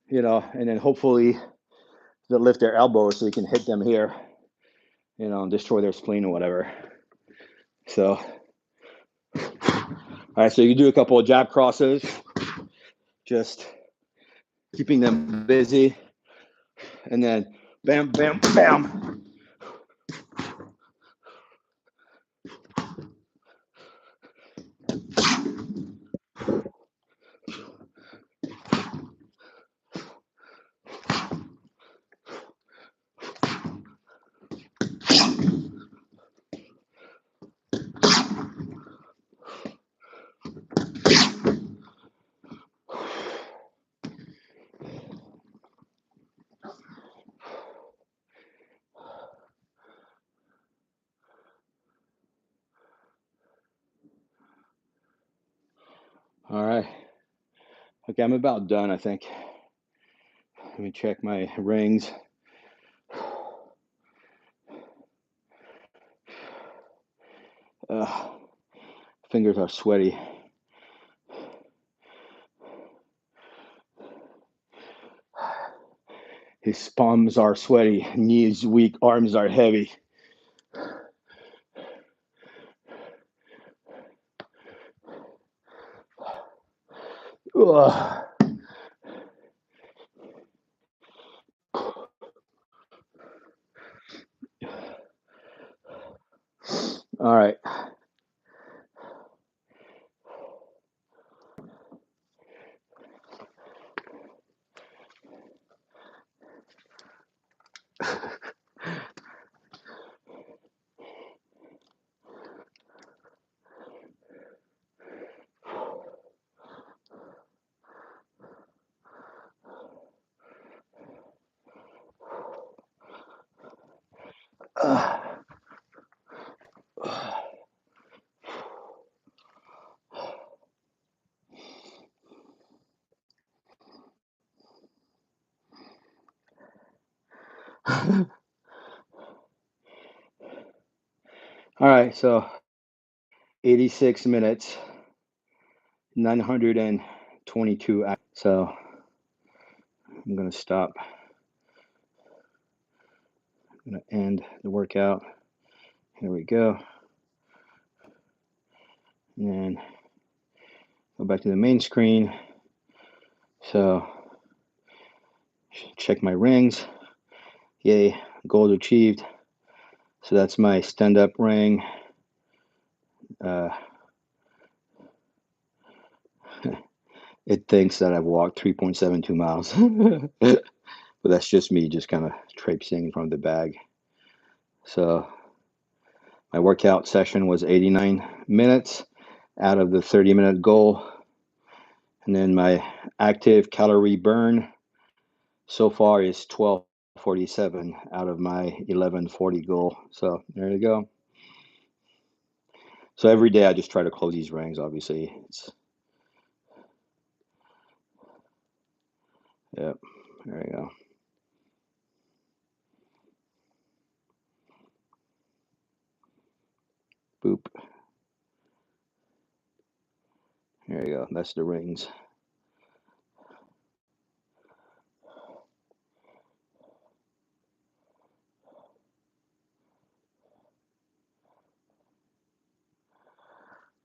and then hopefully they'll lift their elbows so you can hit them here, and destroy their spleen or whatever. So, all right, so you do a couple of jab crosses, just keeping them busy, and then bam, bam, bam. All right. Okay, I'm about done, I think. Let me check my rings. Fingers are sweaty. His palms are sweaty, knees weak, arms are heavy. Ugh. All right. All right, so 86 minutes, 922 hours. So I'm going to stop. I'm going to end the workout. Here we go. And then go back to the main screen. So check my rings. Yay, goal achieved. So that's my stand-up ring. It thinks that I've walked 3.72 miles. But that's just me just kind of traipsing in front of the bag. So my workout session was 89 minutes out of the 30-minute goal. And then my active calorie burn so far is 1247 out of my 1140 goal. So there you go. So every day I just try to close these rings, obviously. Yep, there you go. Boop. There you go. That's the rings.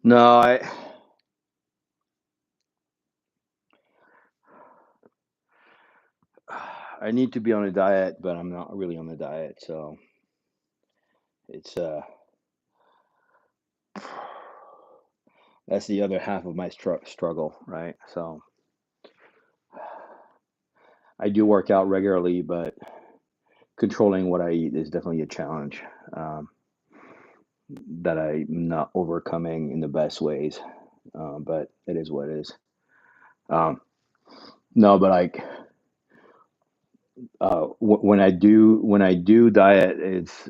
No, I need to be on a diet, but I'm not really on the diet. So it's that's the other half of my struggle, right? So I do work out regularly, but controlling what I eat is definitely a challenge that I'm not overcoming in the best ways. But it is what it is. No, but like when I do diet, it's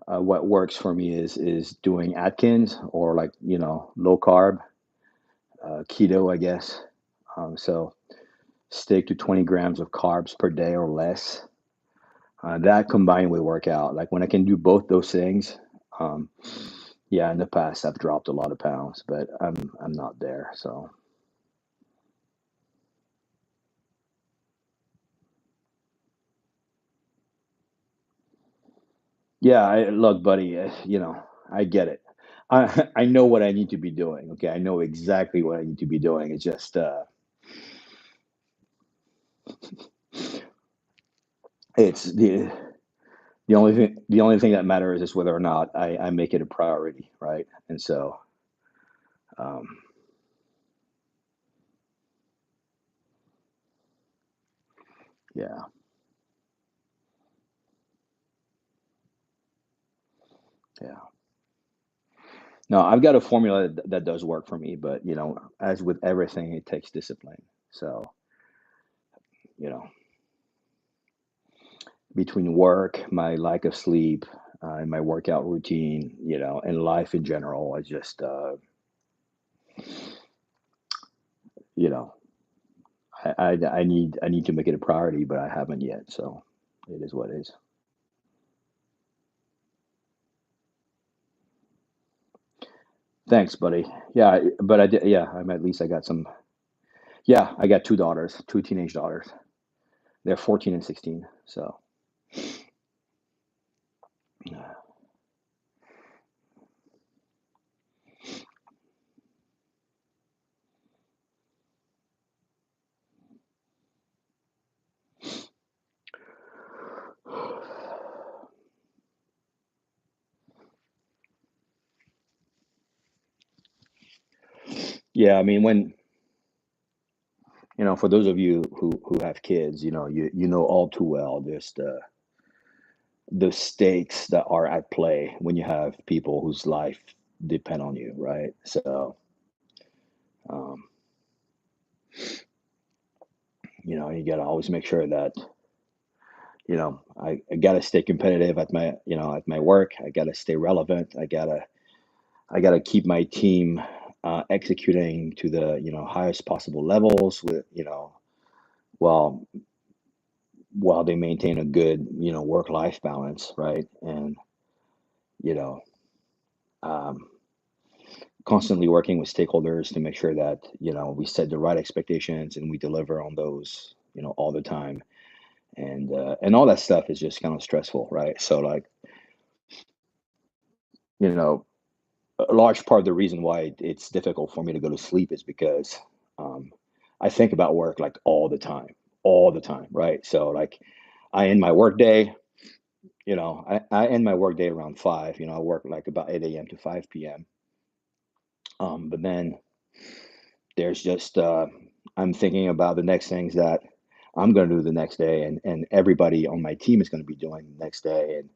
what works for me is doing Atkins or like low carb, keto, I guess. So stick to 20 grams of carbs per day or less. That combined with workout, like when I can do both those things, um, yeah, in the past I've dropped a lot of pounds, but I'm not there. So yeah, look, buddy, I get it. I know what I need to be doing. Okay, I know exactly what I need to be doing. It's just it's the only thing that matters is whether or not I make it a priority, right? And so um, yeah, yeah. No, I've got a formula that does work for me, but as with everything, it takes discipline. So you know, between work, my lack of sleep, and my workout routine, and life in general, I just you know, I need to make it a priority, but I haven't yet. So it is what it is. Thanks, buddy. Yeah, but I did. Yeah, at least I got some. Yeah, I got two daughters, two teenage daughters. They're 14 and 16. So yeah, I mean, when for those of you who have kids, you know all too well just the stakes that are at play when you have people whose life depend on you, right? So um, you got to always make sure that I got to stay competitive at my work. I got to stay relevant. I gotta keep my team executing to the highest possible levels with while while they maintain a good work life balance, right? And you know um, constantly working with stakeholders to make sure that, we set the right expectations and we deliver on those, all the time. And all that stuff is just kind of stressful, right? So like, you know, a large part of the reason why it's difficult for me to go to sleep is because um, I think about work like all the time, right? So like, I end my work day, I end my work day around 5. I work like about 8 a.m. to 5 p.m. But then there's just I'm thinking about the next things that I'm going to do the next day, and everybody on my team is going to be doing the next day, and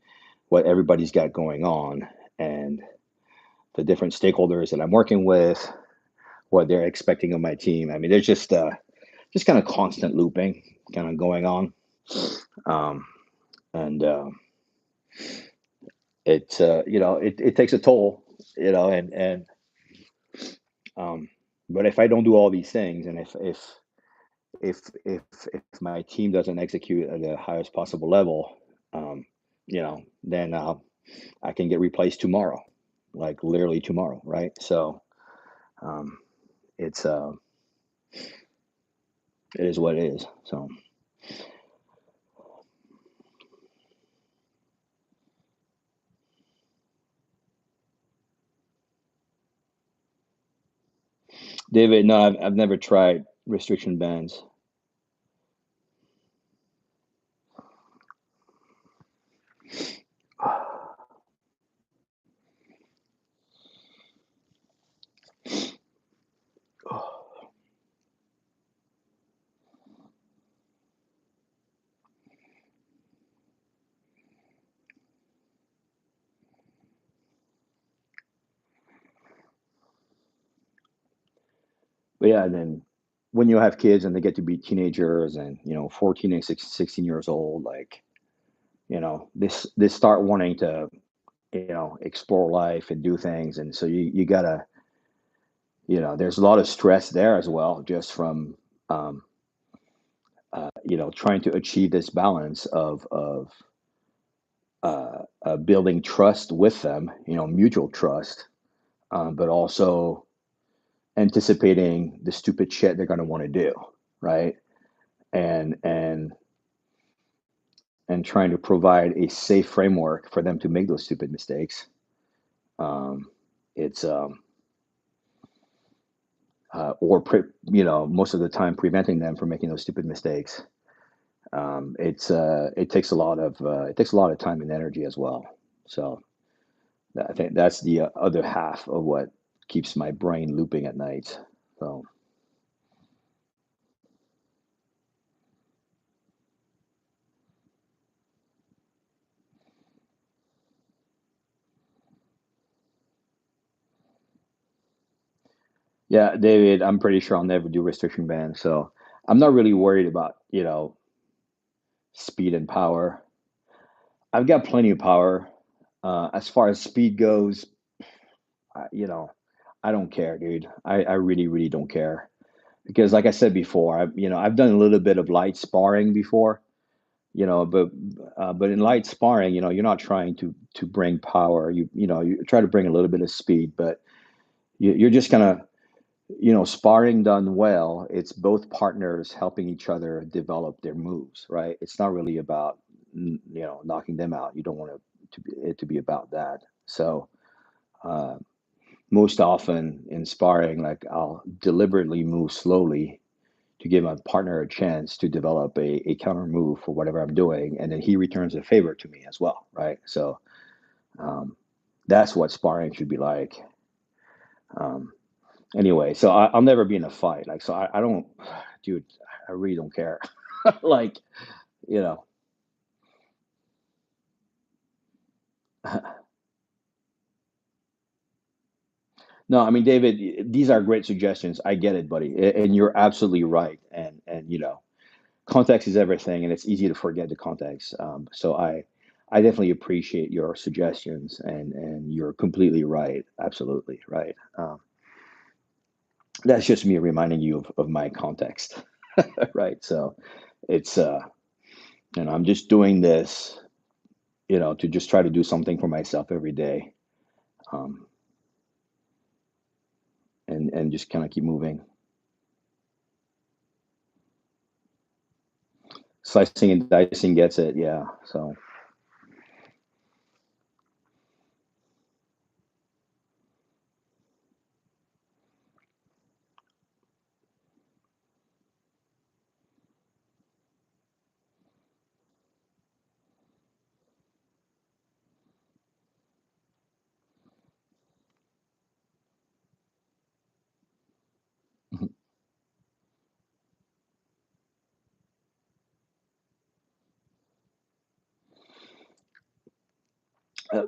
what everybody's got going on, and the different stakeholders that I'm working with, what they're expecting of my team. I mean, there's just kind of constant looping kind of going on. Um, and it takes a toll, and um, but if I don't do all these things, and if my team doesn't execute at the highest possible level, then I can get replaced tomorrow, like literally tomorrow, right? So um, it's it is what it is. So David, no, I've never tried restriction bands. But yeah, and then when you have kids and they get to be teenagers and 14 and 16 years old, like they start wanting to explore life and do things, and so you gotta there's a lot of stress there as well, just from um, trying to achieve this balance of building trust with them, mutual trust, but also anticipating the stupid shit they're going to want to do, right? And and and trying to provide a safe framework for them to make those stupid mistakes. um, it's most of the time preventing them from making those stupid mistakes. It takes a lot of time and energy as well. So I think that's the other half of what keeps my brain looping at night. So yeah, David, I'm pretty sure I'll never do restriction band. So I'm not really worried about speed and power. I've got plenty of power. As far as speed goes, I, you know, I don't care, dude. I really, really don't care because, like I said before, I've done a little bit of light sparring before, but in light sparring, you're not trying to bring power. You try to bring a little bit of speed, but you're just kind of, sparring done well. It's both partners helping each other develop their moves, right? It's not really about knocking them out. You don't want it to be about that. So. Uh, Most often in sparring, like I'll deliberately move slowly to give my partner a chance to develop a counter move for whatever I'm doing, and then he returns a favor to me as well, right? So um, that's what sparring should be like. Um, anyway, so I'll never be in a fight, like so I don't, dude, I really don't care. Like you know, no, I mean, David, these are great suggestions. I get it, buddy, and you're absolutely right. And context is everything, and it's easy to forget the context. So I definitely appreciate your suggestions, and you're completely right, absolutely right. That's just me reminding you of my context, right? So it's I'm just doing this, to just try to do something for myself every day. Um, and just kind of keep moving. Slicing and dicing gets it, yeah. So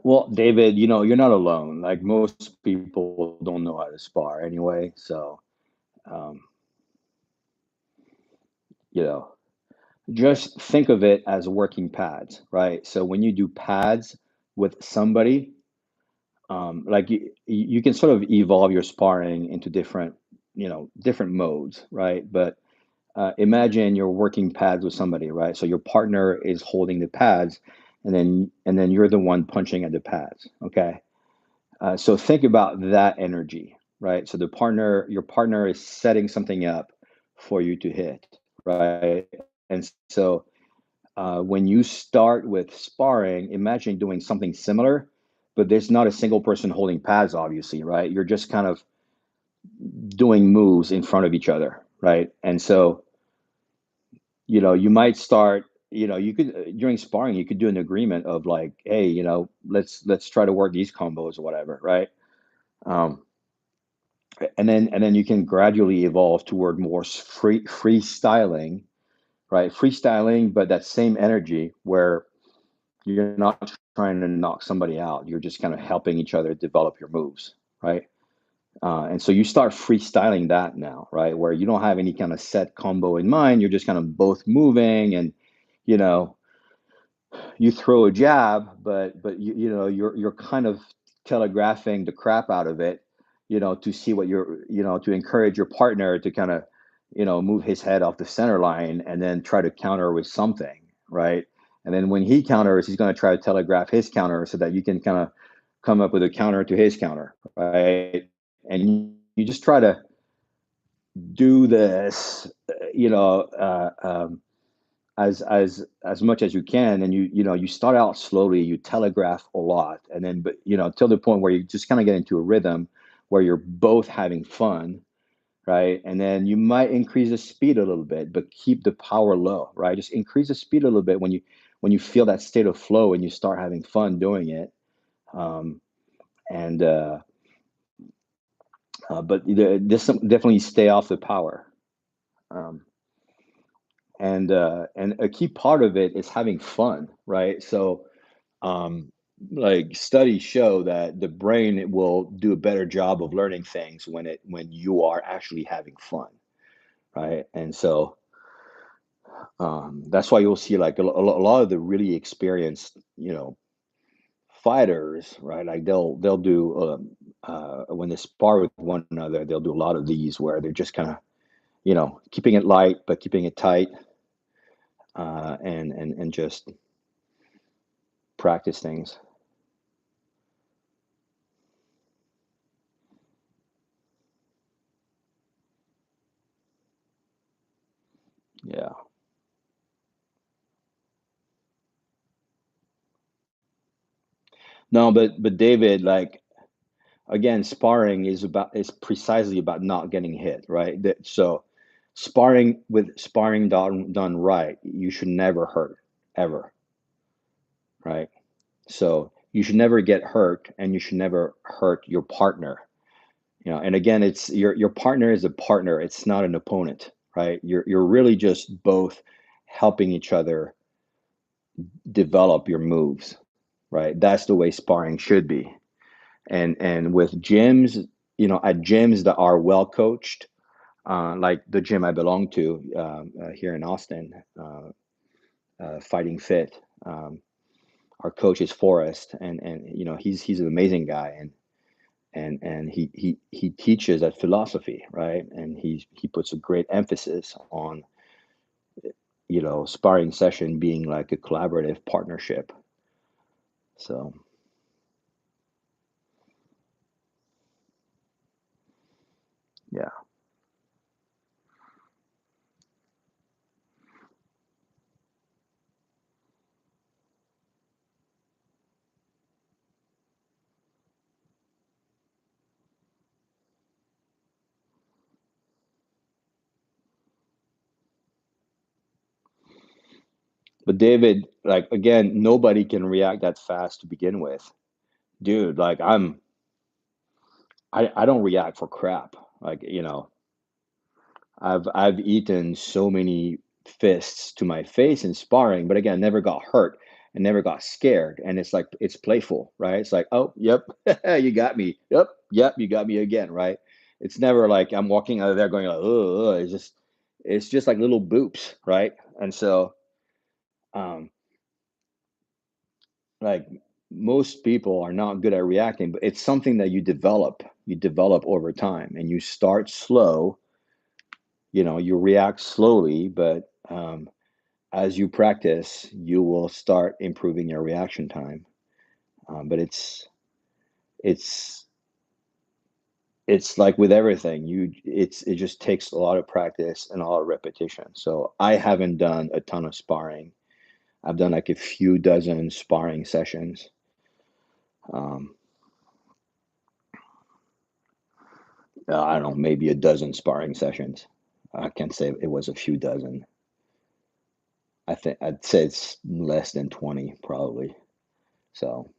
well, David, you're not alone. Like most people don't know how to spar anyway. So, um, you know, just think of it as working pads, right? So when you do pads with somebody, like you can sort of evolve your sparring into different modes, right? But imagine you're working pads with somebody, right? So your partner is holding the pads, and then you're the one punching at the pads, okay? So think about that energy, right? So your partner is setting something up for you to hit, right? And so when you start with sparring, imagine doing something similar, but there's not a single person holding pads, obviously, right? You're just kind of doing moves in front of each other, right? And so, you might start, you could during sparring, you could do an agreement of like, hey, let's try to work these combos or whatever, right? Um, and then you can gradually evolve toward more freestyling, right? Freestyling, but that same energy where you're not trying to knock somebody out. You're just kind of helping each other develop your moves, right? And so you start freestyling that now, right? Where you don't have any kind of set combo in mind. You're just kind of both moving, and you know you throw a jab, but you're kind of telegraphing the crap out of it, to see what to encourage your partner to kind of move his head off the center line and then try to counter with something, right? And then when he counters, he's going to try to telegraph his counter so that you can kind of come up with a counter to his counter, right? And you just try to do this, as much as you can, and you start out slowly, you telegraph a lot, and then but till the point where you just kind of get into a rhythm where you're both having fun, right? And then you might increase the speed a little bit, but keep the power low, right? Just increase the speed a little bit when you feel that state of flow and you start having fun doing it. Um, and uh, uh, but this definitely stay off the power. um, and a key part of it is having fun, right? So um, like studies show that the brain will do a better job of learning things when you are actually having fun, right? And so that's why you'll see like a lot of the really experienced fighters, right? Like they'll do when they spar with one another, they'll do a lot of these where they're just kind of keeping it light but keeping it tight, and just practice things. Yeah. No, but David, like again, sparring is precisely about not getting hit, right? So sparring done right, you should never hurt ever, right? So you should never get hurt, and you should never hurt your partner. And again, it's your partner is a partner. It's not an opponent, right? You're really just both helping each other develop your moves, right? That's the way sparring should be. And with gyms, at gyms that are well coached, like the gym I belong to here in Austin, Fighting Fit. Our coach is Forrest, and he's an amazing guy, and he teaches that philosophy, right? And he puts a great emphasis on sparring session being like a collaborative partnership. So. But David, like again, nobody can react that fast to begin with. Dude, like I don't react for crap. Like, I've eaten so many fists to my face in sparring, but again, never got hurt and never got scared. And it's like it's playful, right? It's like, oh, yep, you got me. Yep, yep, you got me again, right? It's never like I'm walking out of there going, like, oh, it's just like little boops, right? And so, um, like most people are not good at reacting, but it's something that you develop over time, and you start slow. You react slowly, but as you practice, you will start improving your reaction time. But it's it's like with everything, it just takes a lot of practice and a lot of repetition. So I haven't done a ton of sparring. I've done like a few dozen sparring sessions. Um, I don't know, maybe a dozen sparring sessions. I can't say it was a few dozen. I think I'd say it's less than 20 probably. So,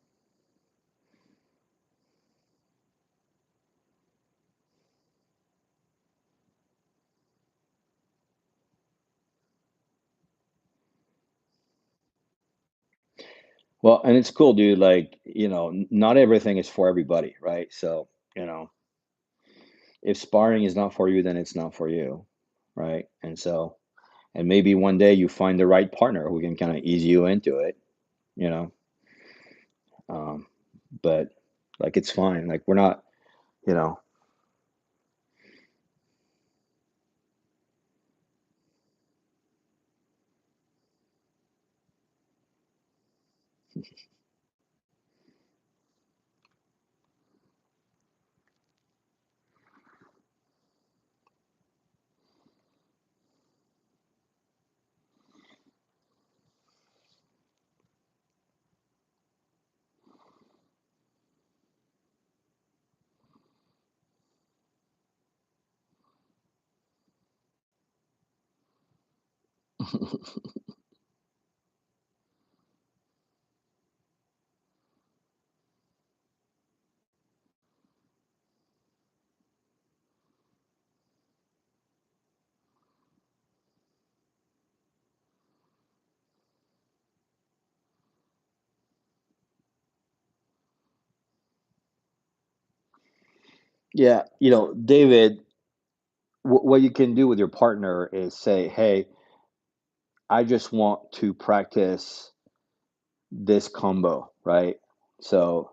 well, and it's cool, dude. Like, not everything is for everybody, right? So, if sparring is not for you, then it's not for you, right? And maybe one day you find the right partner who can kind of ease you into it, you know. Um, but like, it's fine. Like, we're not, you know. Yeah, David, what you can do with your partner is say, hey, I just want to practice this combo, right? So,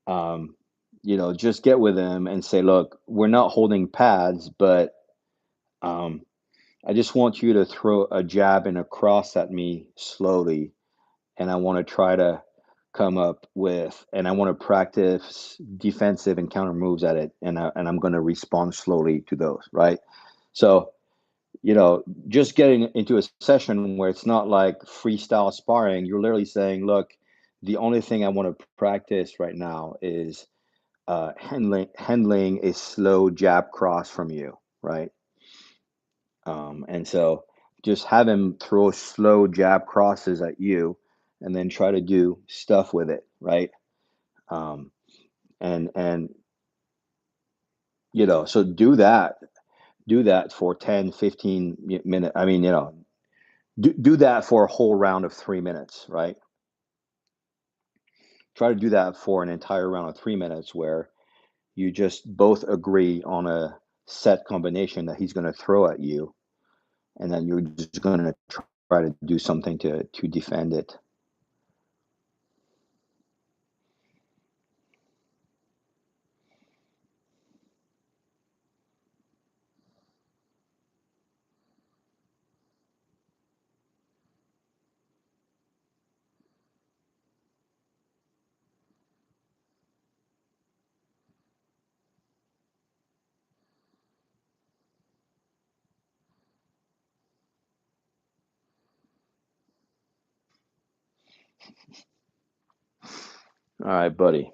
um, just get with him and say, look, we're not holding pads, but um, I just want you to throw a jab and a cross at me slowly. And I want to try to come up with, and I want to practice defensive and counter moves at it. And I'm going to respond slowly to those, right? So, just getting into a session where it's not like freestyle sparring, you're literally saying, look, the only thing I want to practice right now is handling a slow jab cross from you, right? And so just have him throw slow jab crosses at you, and then try to do stuff with it, right? Um, and so do that for 10, 15 minutes. I mean, do that for a whole round of 3 minutes, right? Try to do that for an entire round of 3 minutes where you just both agree on a set combination that he's going to throw at you, and then you're just going to try to do something to defend it. All right, buddy.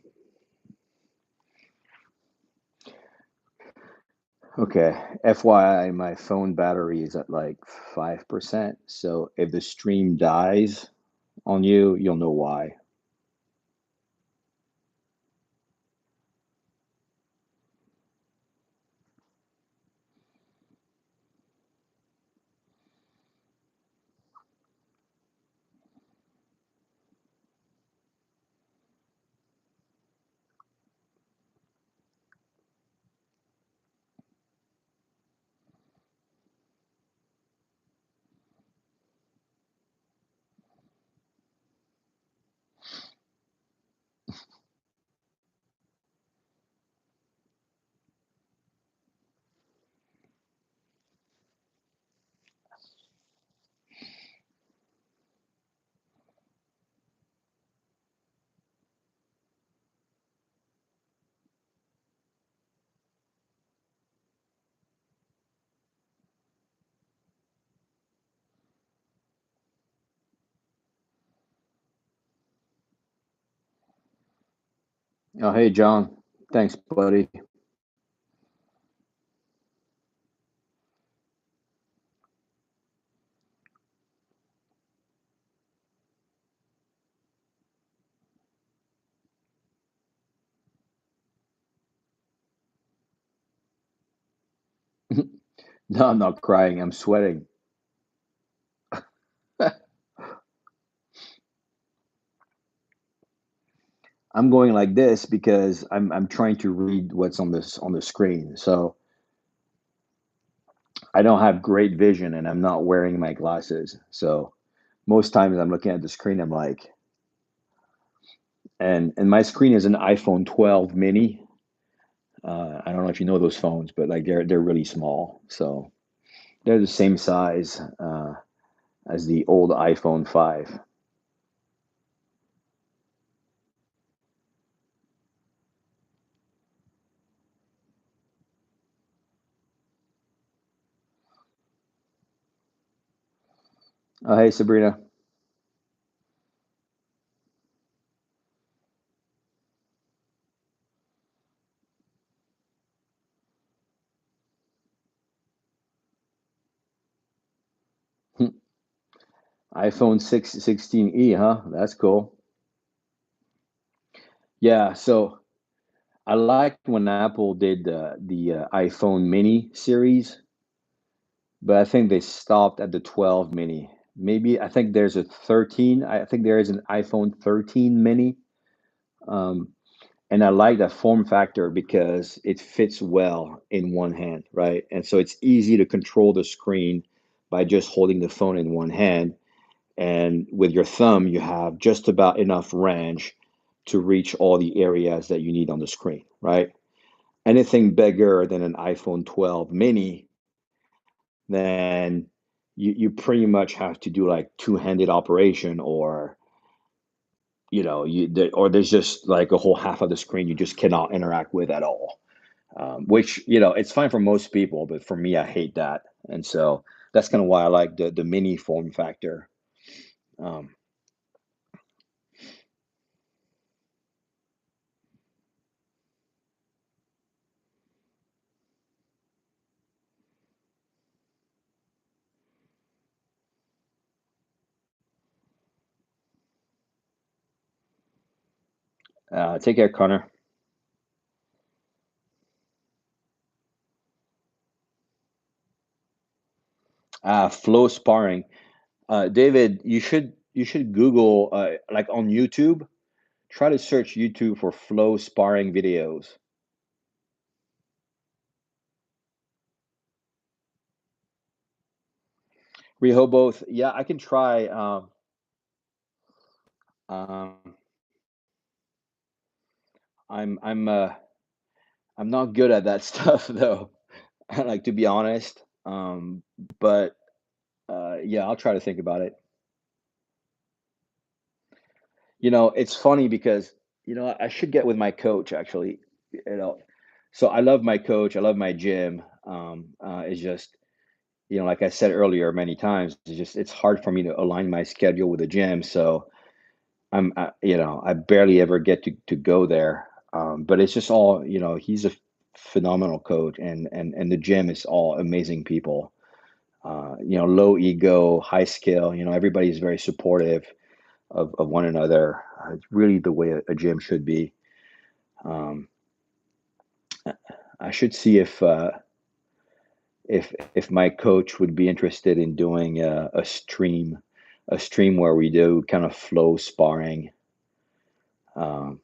Okay. FYI, my phone battery is at like 5%. So if the stream dies on you, you'll know why. Oh, hey, John. Thanks, buddy. No, I'm not crying. I'm sweating. I'm going like this because I'm trying to read what's on the screen. So I don't have great vision and I'm not wearing my glasses. So most times I'm looking at the screen, I'm like, and my screen is an iPhone 12 mini. I don't know if you know those phones, but like they're really small. So they're the same size as the old iPhone 5. Oh, hey, Sabrina. iPhone 16e, huh? That's cool. Yeah, so I liked when Apple did the iPhone mini series, but I think they stopped at the 12 mini. Maybe I think there's a 13. I think there is an iPhone 13 mini. Um, and I like that form factor because it fits well in one hand, right? And so it's easy to control the screen by just holding the phone in one hand. And with your thumb, you have just about enough range to reach all the areas that you need on the screen, right? Anything bigger than an iPhone 12 mini, then you pretty much have to do like two-handed operation or or there's just like a whole half of the screen you just cannot interact with at all. Which it's fine for most people, but for me, I hate that, and so that's kind of why I like the mini form factor. Um, take care, Connor. Flow sparring. David, you should Google like on YouTube. Try to search YouTube for flow sparring videos. Rehoboth. Yeah, I can try. Um, I'm I'm not good at that stuff though. Like to be honest. But yeah, I'll try to think about it. It's funny because I should get with my coach actually. You know, so I love my coach. I love my gym. It's just like I said earlier many times, it's hard for me to align my schedule with the gym. So I barely ever get to go there. But it's just all he's a phenomenal coach, and the gym is all amazing people. Low ego, high skill. Everybody's very supportive of one another. It's really the way a gym should be. Um, I should see if my coach would be interested in doing a stream where we do kind of flow sparring, um,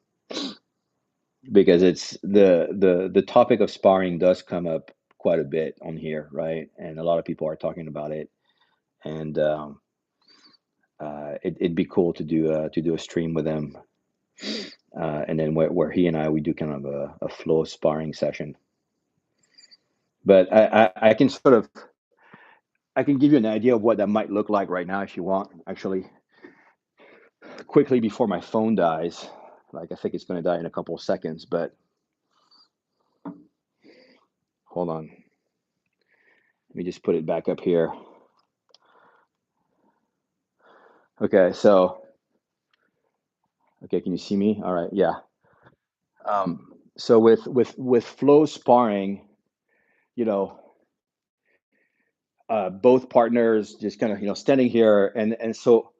because it's the topic of sparring does come up quite a bit on here, right? And a lot of people are talking about it, and it'd be cool to do a stream with him, and then where he and we do kind of a flow sparring session. But I can sort of I can give you an idea of what that might look like right now if you want, actually, quickly before my phone dies. Like, I think it's going to die in a couple of seconds, but hold on. Let me just put it back up here. Okay, can you see me? All right, yeah. So with flow sparring, you know, both partners just kind of standing here, and so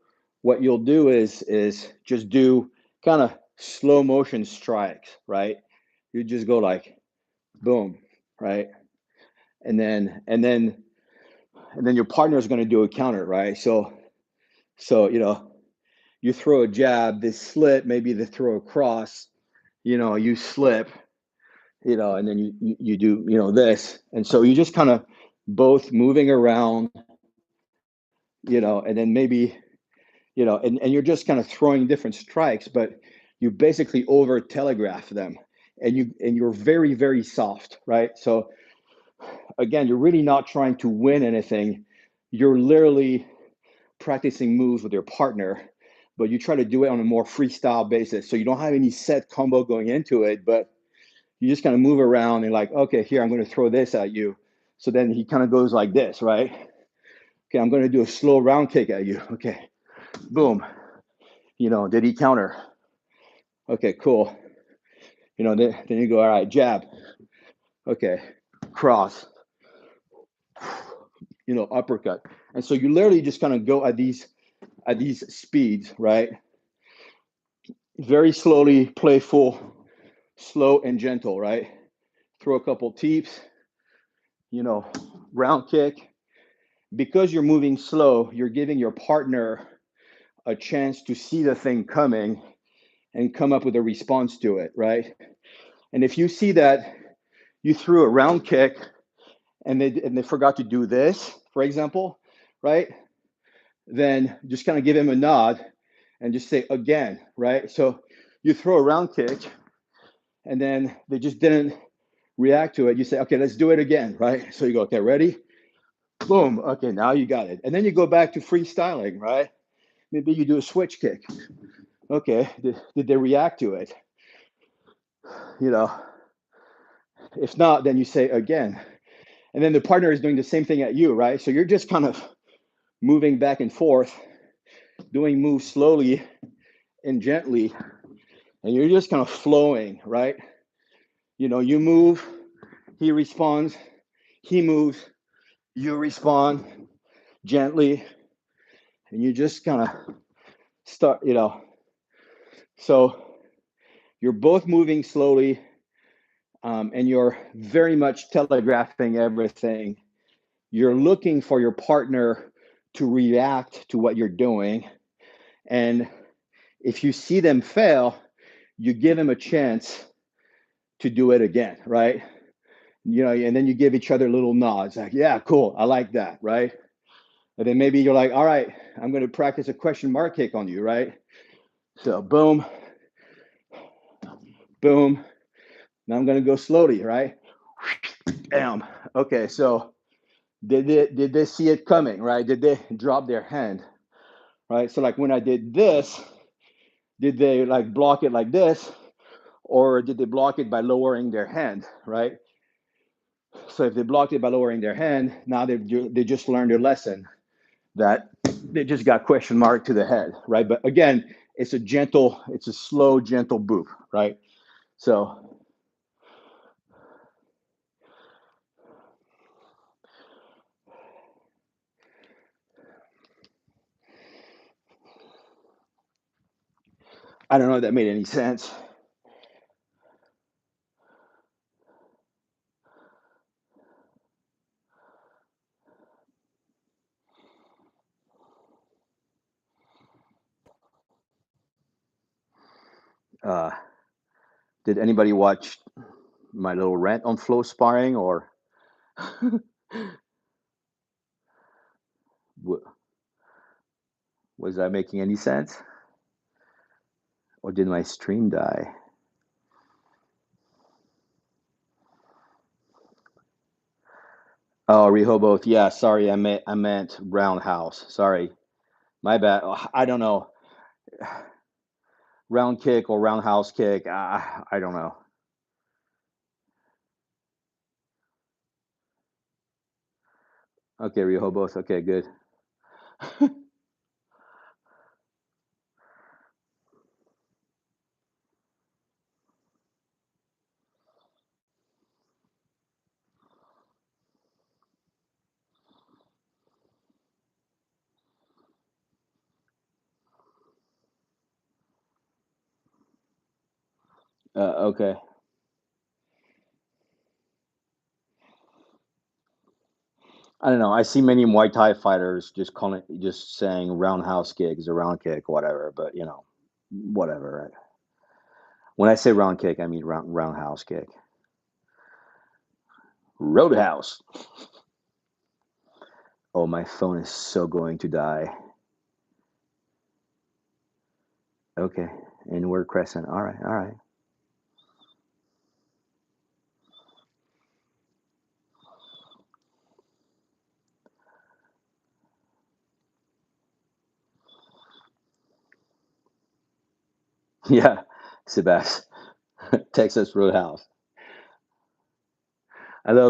what you'll do is just do kind of slow motion strikes, right? You just go like boom, right? And then your partner is going to do a counter, right? So you throw a jab, they slip, maybe they throw a cross, you slip, and then you do this, and so you just kind of both moving around, and then maybe and you're just kind of throwing different strikes, but you basically over telegraph them, and you're very, very soft, right? So again, you're really not trying to win anything. You're literally practicing moves with your partner, but you try to do it on a more freestyle basis. So you don't have any set combo going into it, but you just kind of move around and like, okay, here, I'm going to throw this at you. So then he kind of goes like this, right? Okay, I'm going to do a slow round kick at you. Okay, boom. Did he counter? Okay, cool. Then you go, all right, jab. Okay, cross. Uppercut. And so you literally just kind of go at these speeds, right? Very slowly, playful, slow and gentle, right? Throw a couple teeps, round kick. Because you're moving slow, you're giving your partner a chance to see the thing coming and come up with a response to it, right? And if you see that you threw a round kick and they forgot to do this, for example, right? Then just kind of give him a nod and just say again, right? So you throw a round kick and then they just didn't react to it. You say, okay, let's do it again, right? So you go, okay, ready? Boom. Okay, now you got it. And then you go back to freestyling, right? Maybe you do a switch kick. Okay, did they react to it? If not, then you say again. And then the partner is doing the same thing at you, right? So you're just kind of moving back and forth, doing moves slowly and gently, and you're just kind of flowing, right? You move, he responds, he moves, you respond gently, and you just kind of start, so you're both moving slowly, and you're very much telegraphing everything. You're looking for your partner to react to what you're doing. And if you see them fail, you give them a chance to do it again, right? And then you give each other little nods, like, yeah, cool, I like that, right? And then maybe you're like, all right, I'm going to practice a question mark kick on you, right? So boom, boom. Now I'm going to go slowly, right? Bam. Okay, so did they see it coming, right? Did they drop their hand, right? So like when I did this, did they like block it like this, or did they block it by lowering their hand, right? So if they blocked it by lowering their hand, now they just learned their lesson that they just got question mark to the head, right? But again, it's a slow, gentle boop, right? So I don't know if that made any sense. Uh, did anybody watch my little rant on flow sparring, or was that making any sense? Or did my stream die? Oh, Rehoboth. Yeah, sorry, I meant roundhouse. Sorry, my bad. Oh, I don't know. Round kick or roundhouse kick. I don't know. Okay, Rehoboth. Okay, good. Okay. I don't know. I see many Muay Thai fighters just saying roundhouse kick is a round kick, whatever. But whatever. Right? When I say round kick, I mean roundhouse kick. Roadhouse. Oh, my phone is so going to die. Okay, inward crescent. All right, all right. Yeah, Sebastian. Texas Roadhouse. I love